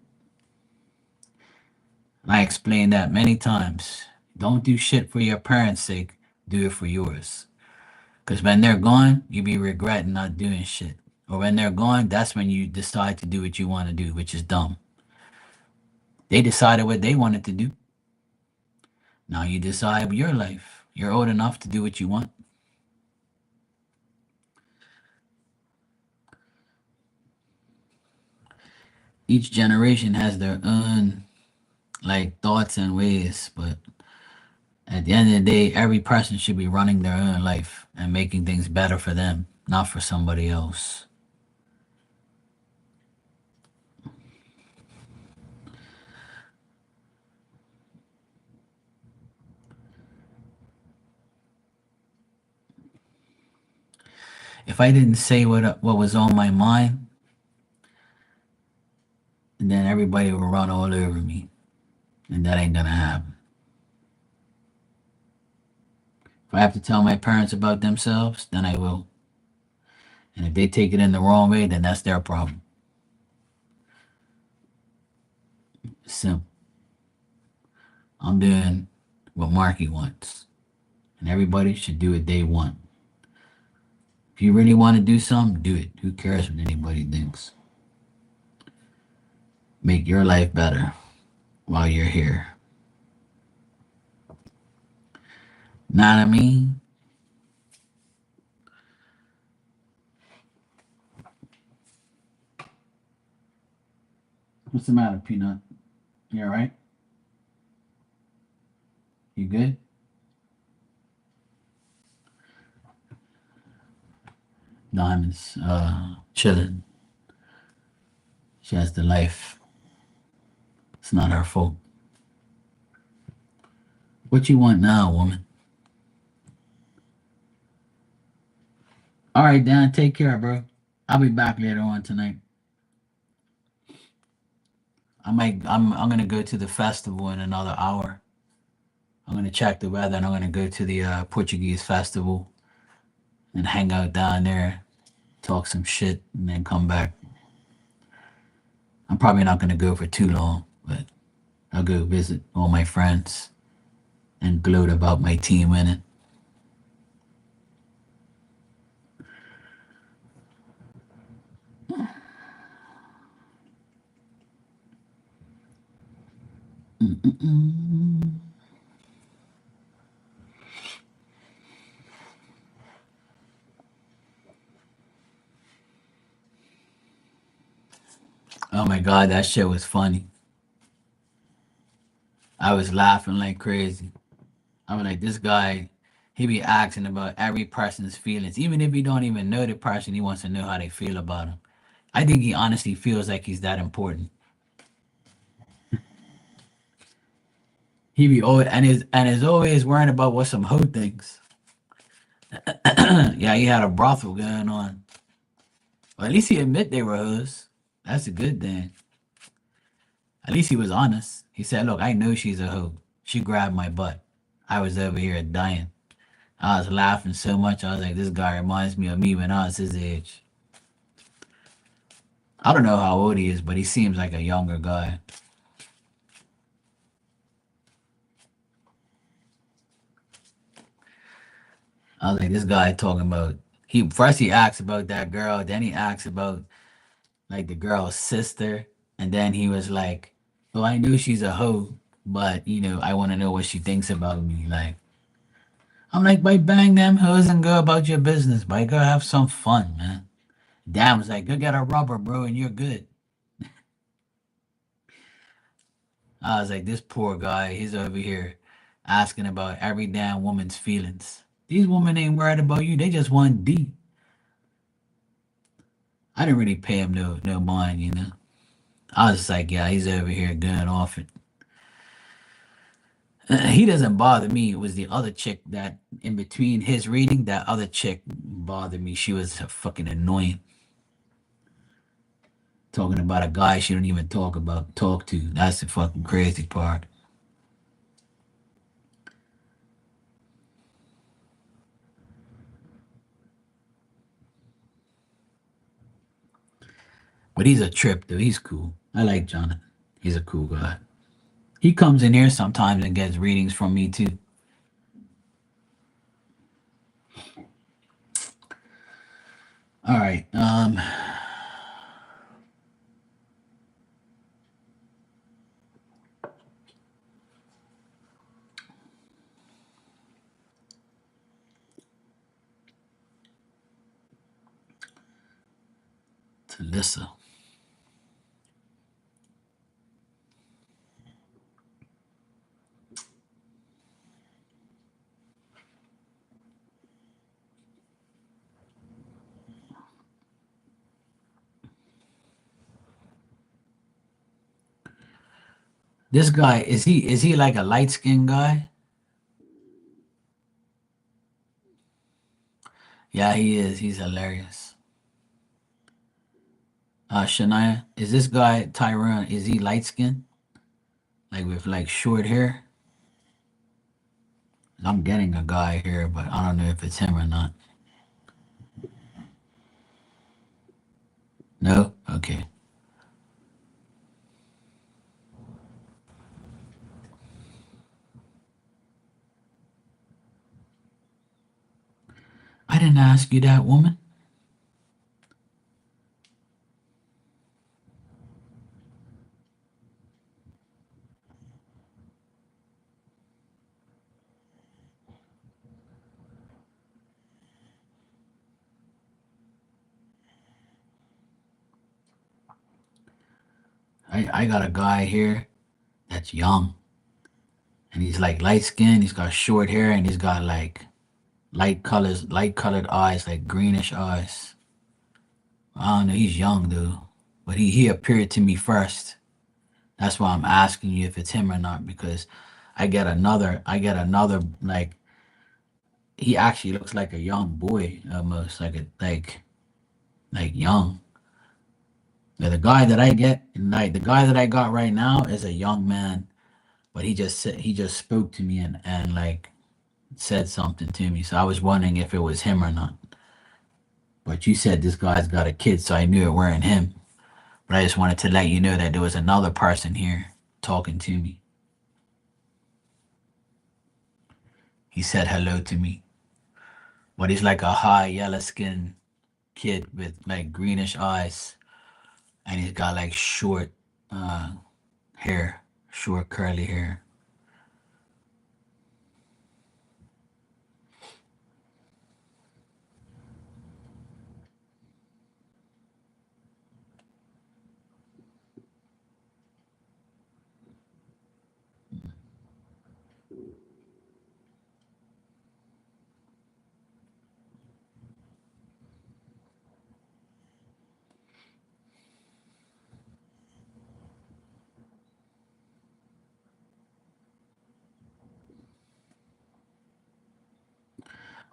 And I explained that many times. Don't do shit for your parents' sake. Do it for yours. Because when they're gone, you be regretting not doing shit. Or when they're gone, that's when you decide to do what you want to do, which is dumb. They decided what they wanted to do. Now you decide your life. You're old enough to do what you want. Each generation has their own like thoughts and ways, but at the end of the day, every person should be running their own life and making things better for them, not for somebody else. If I didn't say what was on my mind, then everybody will run all over me, and that ain't gonna happen. If I have to tell my parents about themselves, then I will. And if they take it in the wrong way, then that's their problem. Simple. I'm doing what Marky wants, and everybody should do what they want. If you really want to do something, do it. Who cares what anybody thinks? Make your life better while you're here. Know what I mean? What's the matter, Peanut? You all right? You good? Diamond's chilling. She has the life. It's not her fault. What you want now, woman? All right, Dan. Take care, bro. I'll be back later on tonight. I'm gonna go to the festival in another hour. I'm gonna check the weather and I'm gonna go to the Portuguese festival and hang out down there, talk some shit, and then come back. I'm probably not gonna go for too long, but I'll go visit all my friends and gloat about my team winning. Mm-mm-mm. Oh my god, that shit was funny. I was laughing like crazy. I was like, this guy, he be asking about every person's feelings, even if he don't even know the person. He wants to know how they feel about him. I think he honestly feels like he's that important. He be always and is always worrying about what some hoe thinks. Yeah, he had a brothel going on. Well, at least he admit they were hoes. That's a good thing. At least he was honest. He said, "Look, I know she's a hoe. She grabbed my butt. I was over here dying. I was laughing so much. I was like, this guy reminds me of me when I was his age. I don't know how old he is, but he seems like a younger guy." I was like, this guy talking about he first he asks about that girl, then he asks about like the girl's sister, and then he was like, "Oh, I knew she's a hoe, but I want to know what she thinks about me." Like, I'm like, "By bang them hoes and go about your business. By go have some fun, man." Damn was like, "Go get a rubber, bro, and you're good." I was like, this poor guy, he's over here asking about every damn woman's feelings. These women ain't worried about you. They just want D. I didn't really pay him no mind. I was just like, yeah, he's over here going off it. He doesn't bother me. It was the other chick that in between his reading, that other chick bothered me. She was fucking annoying. Talking about a guy she don't even talk to. That's the fucking crazy part. But he's a trip though. He's cool. I like Jonathan. He's a cool guy. He comes in here sometimes and gets readings from me too. All right. Talissa. This guy is he like a light skinned guy? Yeah, he is. He's hilarious. Shania, is this guy Tyrone? Is he light skinned? Like with like short hair? I'm getting a guy here, but I don't know if it's him or not. No? Okay. I didn't ask you that, woman. I got a guy here that's young and he's like light skinned, he's got short hair and he's got like light colored eyes, like greenish eyes. I don't know, he's young though. But he appeared to me first. That's why I'm asking you if it's him or not, because I get another like he actually looks like a young boy almost like young. Now, the guy that I got right now is a young man, but he just spoke to me and like said something to me. So I was wondering if it was him or not. But you said this guy's got a kid, so I knew it weren't him. But I just wanted to let you know that there was another person here talking to me. He said hello to me, but he's like a high yellow skin kid with like greenish eyes, and he's got like short uh, hair, short curly hair.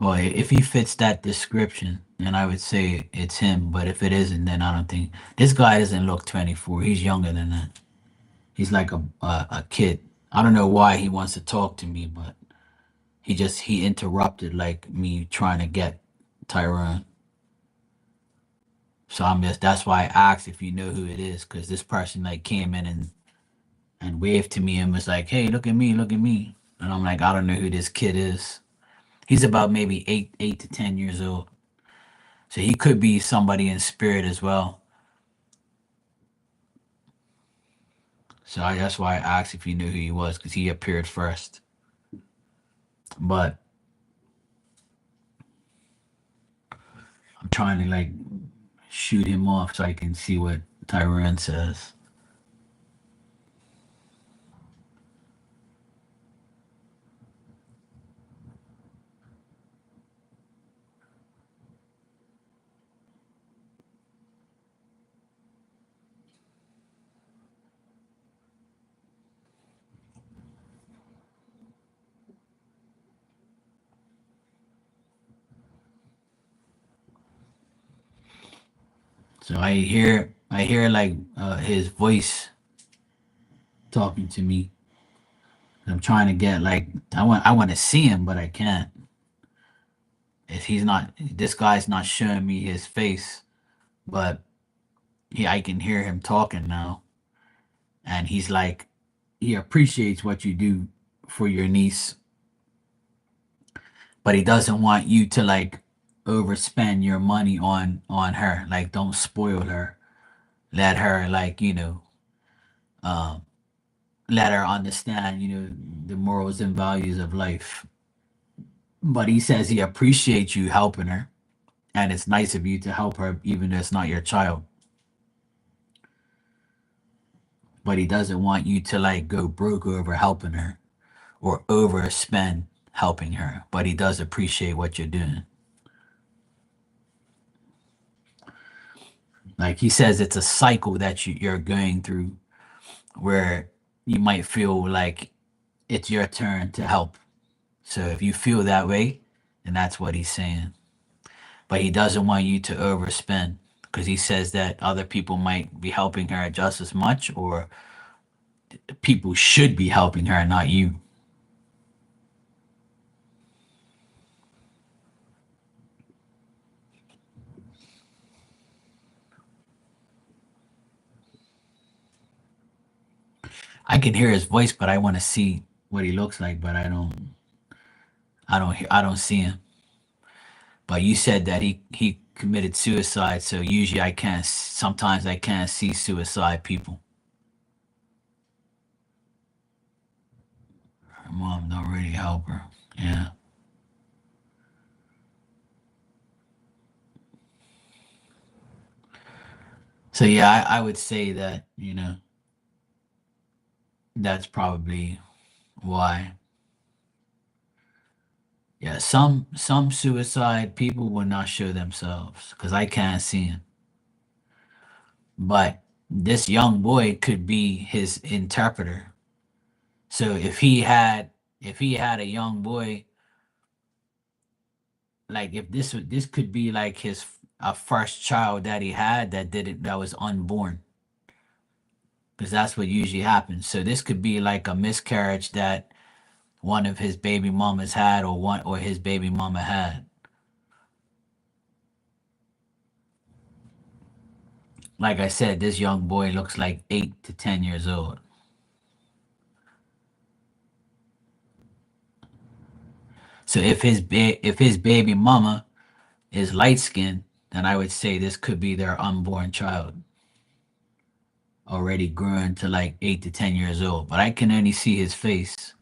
Well, if he fits that description, then I would say it's him. But if it isn't, then I don't think this guy doesn't look 24. He's younger than that. He's like a kid. I don't know why he wants to talk to me, but he interrupted like me trying to get Tyrone. So I'm just that's why I asked if you know who it is, because this person like came in and waved to me and was like, "Hey, look at me," and I'm like, I don't know who this kid is. He's about maybe 8 to 10 years old, so he could be somebody in spirit as well. That's why I asked if you knew who he was, because he appeared first. But I'm trying to like shoot him off so I can see what Tyrone says. So I hear like his voice talking to me. I'm trying to get like I want to see him, but I can't. If he's not, this guy's not showing me his face, but yeah, I can hear him talking now, and he's like, he appreciates what you do for your niece, but he doesn't want you to like overspend your money on her. Like, don't spoil her. Let her like um, let her understand the morals and values of life. But he says he appreciates you helping her, and it's nice of you to help her, even though it's not your child. But he doesn't want you to like go broke over helping her or overspend helping her. But he does appreciate what you're doing. Like he says, it's a cycle that you're going through where you might feel like it's your turn to help. So if you feel that way, then that's what he's saying. But he doesn't want you to overspend, because he says that other people might be helping her just as much, or people should be helping her, not you. I can hear his voice, but I want to see what he looks like, but I don't see him. But you said that he committed suicide, so usually I can't. Sometimes I can't see suicide people. Her mom don't really help her. Yeah. So yeah, I would say that that's probably why. Yeah, some suicide people will not show themselves because I can't see him. But this young boy could be his interpreter. So if he had a young boy, like if this could be like his a first child that he had that was unborn, because that's what usually happens. So this could be like a miscarriage that one of his baby mamas had, or his baby mama had. Like I said, this young boy looks like 8 to 10 years old. So if his baby mama is light skinned, then I would say this could be their unborn child, already grown to like 8 to 10 years old. But I can only see his face.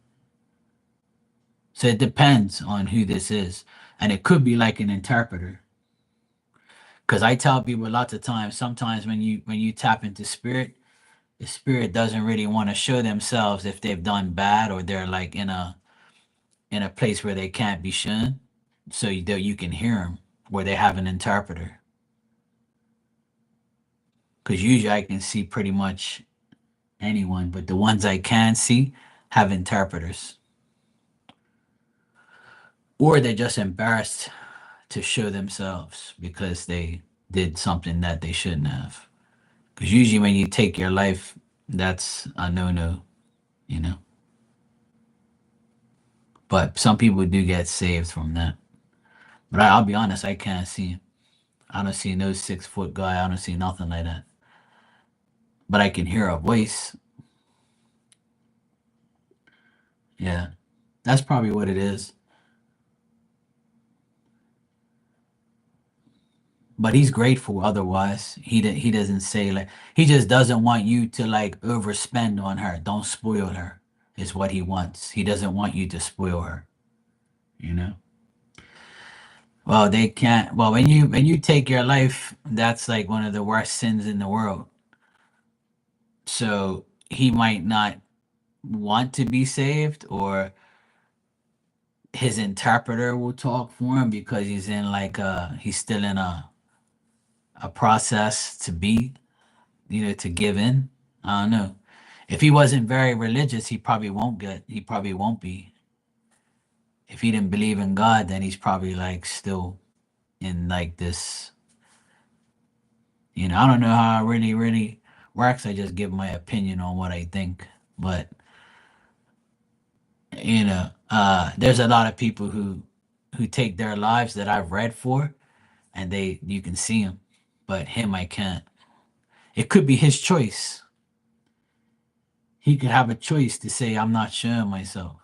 So it depends on who this is. And it could be like an interpreter. Because I tell people lots of times, sometimes when you tap into spirit, the spirit doesn't really want to show themselves if they've done bad, or they're like in a place where they can't be shown. So you can hear them, where they have an interpreter. Because usually I can see pretty much anyone, but the ones I can see have interpreters. or they're just embarrassed to show themselves because they did something that they shouldn't have. Because usually when you take your life, that's a no-no, you know. But some people do get saved from that. But I'll be honest, I can't see him. I don't see no 6 foot guy. I don't see nothing like that. But I can hear a voice. Yeah, that's probably what it is. But he's grateful otherwise. He doesn't say like he just doesn't want you to like overspend on her. Don't spoil her is what he wants. He doesn't want you to spoil her, you know? Well, they can't. Well, when you take your life, that's like one of the worst sins in the world. So he might not want to be saved, or his interpreter will talk for him because he's in like he's still in a process to be, to give in. I don't know. If he wasn't very religious, he probably won't be. If he didn't believe in God, then he's probably like still in like this, I don't know how it really works. I just give my opinion on what I think. But there's a lot of people who take their lives that I've read for, and you can see him, but him I can't. It could be his choice. He could have a choice to say I'm not showing myself,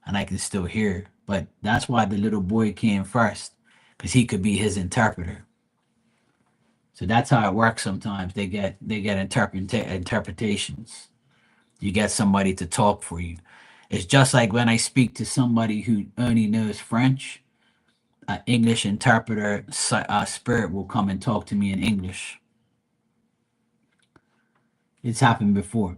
and I can still hear. But that's why the little boy came first, because he could be his interpreter. So that's how it works. Sometimes they get interpretations. You get somebody to talk for you. It's just like when I speak to somebody who only knows French, an English interpreter spirit will come and talk to me in English. It's happened before.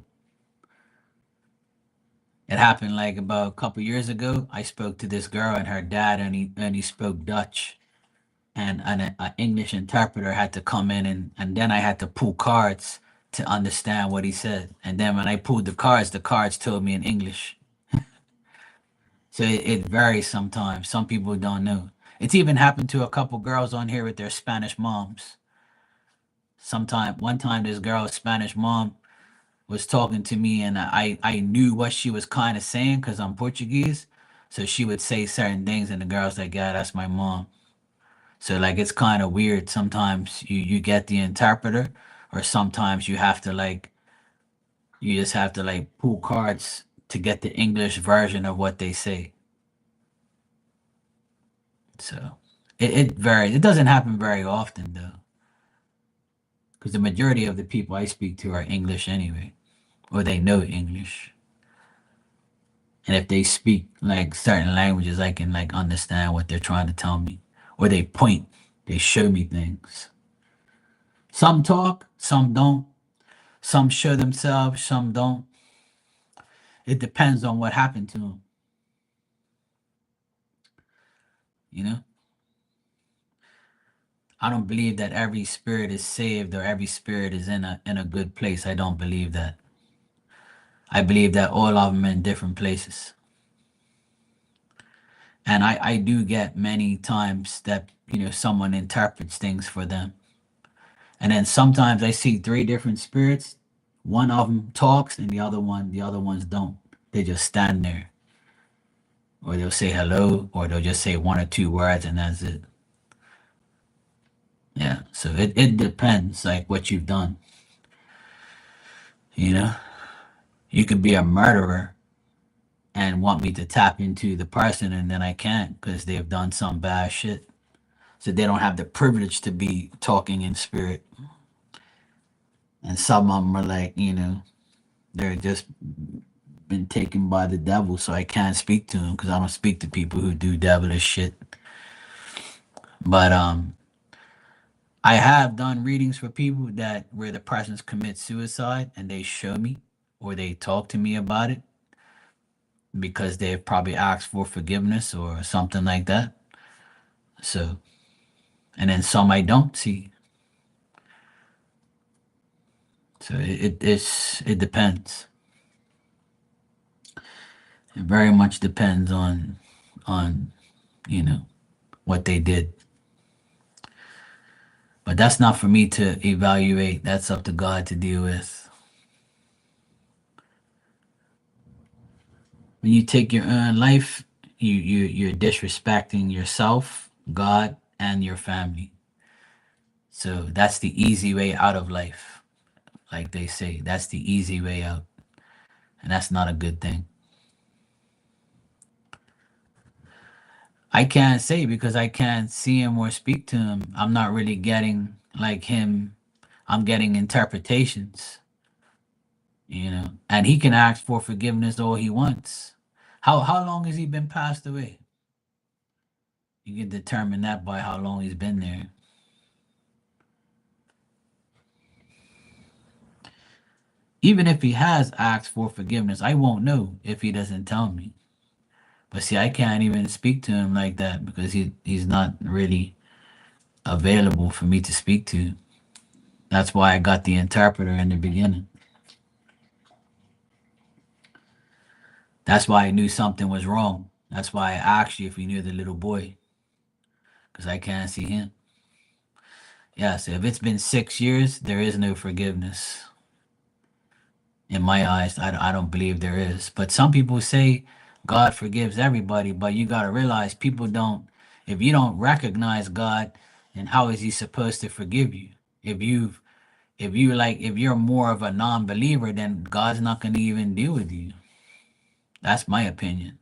It happened like about a couple years ago. I spoke to this girl and her dad only spoke Dutch, and an English interpreter had to come in, and then I had to pull cards to understand what he said. And then when I pulled the cards told me in English. So it varies sometimes. Some people don't know. It's even happened to a couple girls on here with their Spanish moms. One time, this girl's Spanish mom was talking to me, and I knew what she was kind of saying because I'm Portuguese. So she would say certain things, and the girl's like, "Yeah, that's my mom." So like it's kind of weird. Sometimes you get the interpreter, or sometimes you just have to like pull cards to get the English version of what they say. So it varies. It doesn't happen very often though, because the majority of the people I speak to are English anyway, or they know English. And if they speak like certain languages, I can like understand what they're trying to tell me. Or they point, they show me things. Some talk, some don't. Some show themselves, some don't. It depends on what happened to them, you know? I don't believe that every spirit is saved or every spirit is in a good place. I don't believe that. I believe that all of them are in different places. And I do get many times that, someone interprets things for them. And then sometimes I see three different spirits. One of them talks and the other ones don't. They just stand there. Or they'll say hello, or they'll just say one or two words and that's it. Yeah. So it depends like what you've done. You know? You could be a murderer and want me to tap into the person, and then I can't because they've done some bad shit. So they don't have the privilege to be talking in spirit. And some of them are like, they're just been taken by the devil, so I can't speak to them because I don't speak to people who do devilish shit. But I have done readings for people that where the persons commit suicide and they show me or they talk to me about it because they've probably asked for forgiveness or something like that. So, and then some I don't see. So it depends. It very much depends on you know, what they did. But that's not for me to evaluate. That's up to God to deal with. When you take your own life, you're disrespecting yourself, God, and your family. So that's the easy way out of life. Like they say, that's the easy way out. And that's not a good thing. I can't say because I can't see him or speak to him. I'm not really getting like him. I'm getting interpretations, and he can ask for forgiveness all he wants. How long has he been passed away? You can determine that by how long he's been there. Even if he has asked for forgiveness, I won't know if he doesn't tell me. But see, I can't even speak to him like that because he's not really available for me to speak to. That's why I got the interpreter in the beginning. That's why I knew something was wrong. That's why I asked you if you knew the little boy, because I can't see him. Yeah, so if it's been 6 years, there is no forgiveness. In my eyes, I don't believe there is. But some people say God forgives everybody, but you got to realize people don't, if you don't recognize God, then how is he supposed to forgive you? If you've, if you're more of a non believer, then God's not going to even deal with you. That's my opinion.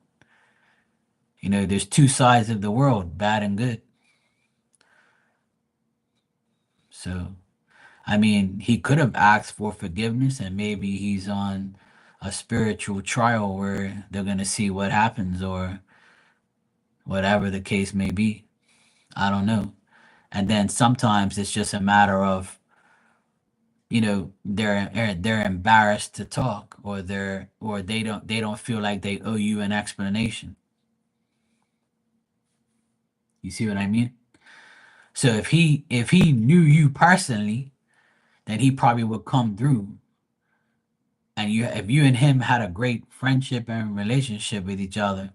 There's two sides of the world, bad and good. So, I mean, he could have asked for forgiveness and maybe he's on a spiritual trial where they're going to see what happens or whatever the case may be. I don't know. And then sometimes it's just a matter of, they're embarrassed to talk or they don't feel like they owe you an explanation. You see what I mean? So if he knew you personally, then he probably would come through. And if you and him had a great friendship and relationship with each other,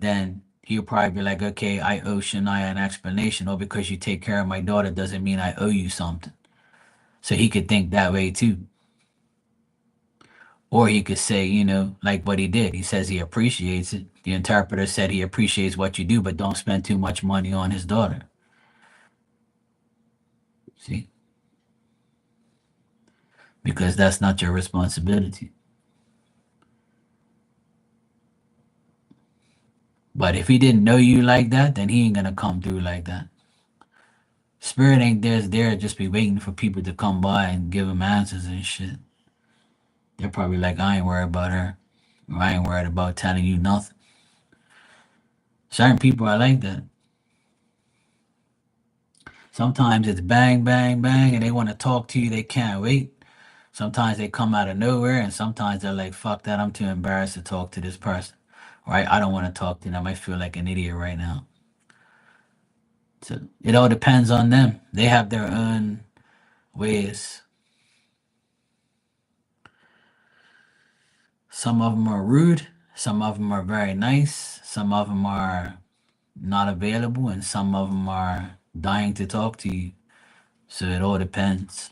then he'll probably be like, okay, I owe Shania an explanation, or because you take care of my daughter doesn't mean I owe you something. So he could think that way too. Or he could say, like what he did. He says he appreciates it. The interpreter said he appreciates what you do, but don't spend too much money on his daughter. See? Because that's not your responsibility. But if he didn't know you like that, then he ain't gonna come through like that. Spirit ain't there just be waiting for people to come by and give him answers and shit. They're probably like, I ain't worried about her. Or I ain't worried about telling you nothing. Certain people are like that. Sometimes it's bang, bang, bang, and they want to talk to you. They can't wait. Sometimes they come out of nowhere, and sometimes they're like, fuck that. I'm too embarrassed to talk to this person. Right? I don't want to talk to them. I feel like an idiot right now. So it all depends on them. They have their own ways. Some of them are rude. Some of them are very nice. Some of them are not available, and some of them are dying to talk to you. So it all depends.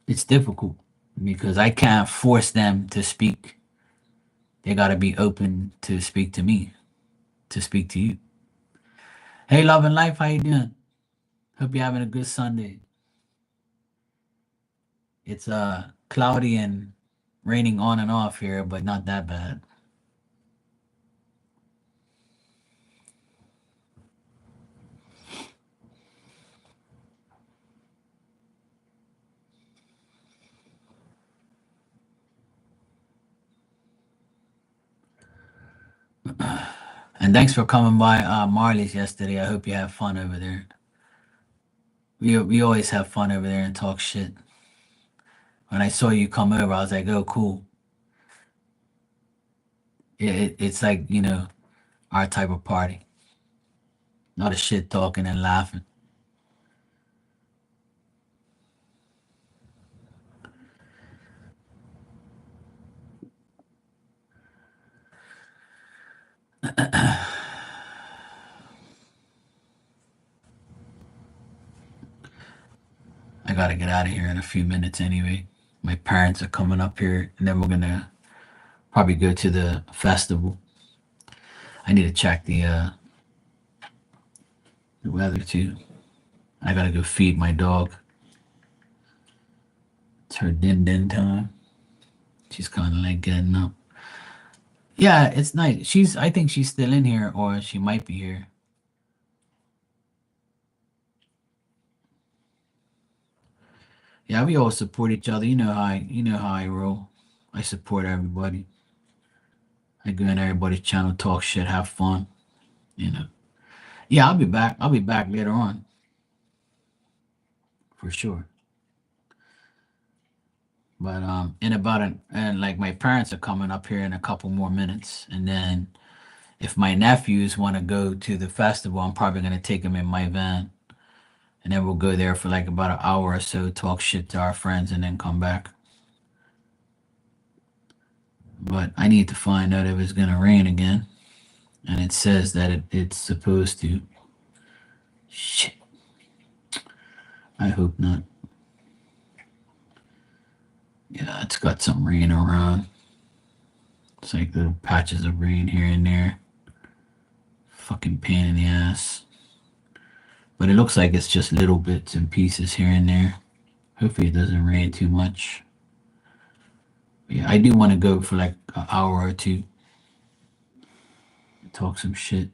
It's difficult because I can't force them to speak. They got to be open to speak to me, to speak to you. Hey, love and life, how you doing? Hope you're having a good Sunday. It's cloudy and raining on and off here, but not that bad. And thanks for coming by Marley's yesterday. I hope you have fun over there. We always have fun over there and talk shit. When I saw you come over, I was like, oh, cool. It's like, our type of party. Not a shit talking and laughing. I gotta get out of here in a few minutes anyway. My parents are coming up here, and then we're gonna probably go to the festival. I need to check the weather too. I gotta go feed my dog. It's her din din time. She's kind of like getting up. Yeah, it's nice. I think she's still in here, or she might be here. Yeah, we all support each other. You know how I roll. I support everybody. I go on everybody's channel, talk shit, have fun. You know. Yeah, I'll be back. I'll be back later on for sure. But in about an and like my parents are coming up here in a couple more minutes, and then if my nephews want to go to the festival, I'm probably gonna take them in my van, and then we'll go there for like about an hour or so, talk shit to our friends, and then come back. But I need to find out if it's gonna rain again, and it says that it's supposed to. Shit. I hope not. Yeah, it's got some rain around. It's like little patches of rain here and there. Fucking pain in the ass. But it looks like it's just little bits and pieces here and there. Hopefully it doesn't rain too much. But yeah, I do want to go for like an hour or two. Talk some shit.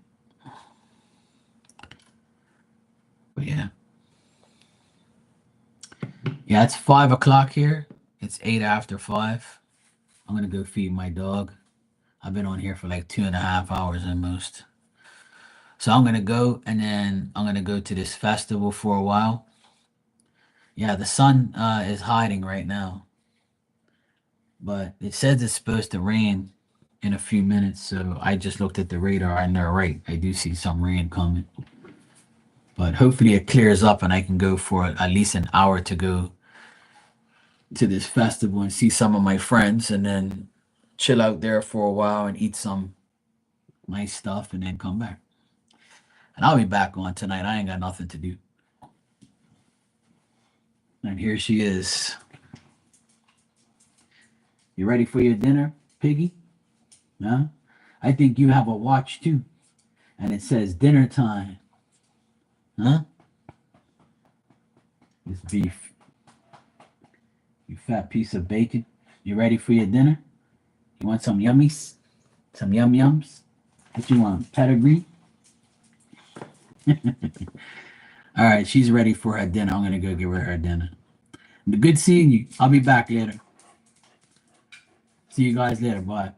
But yeah. Yeah, it's 5 o'clock here. It's 8 after 5. I'm gonna go feed my dog. I've been on here for like 2.5 hours almost. So I'm gonna go and then I'm gonna go to this festival for a while. Yeah, the sun is hiding right now, but it says it's supposed to rain in a few minutes. So I just looked at the radar and they're right. I do see some rain coming, but hopefully it clears up and I can go for at least an hour to go to this festival and see some of my friends and then chill out there for a while and eat some nice stuff and then come back. And I'll be back on tonight. I ain't got nothing to do. And here she is. You ready for your dinner, Piggy? Huh? I think you have a watch too. And it says dinner time. Huh? This beef. You fat piece of bacon. You ready for your dinner? You want some yummies? Some yum yums? What you want? Pedigree? All right, she's ready for her dinner. I'm gonna go give her dinner. Good seeing you. I'll be back later. See you guys later. Bye.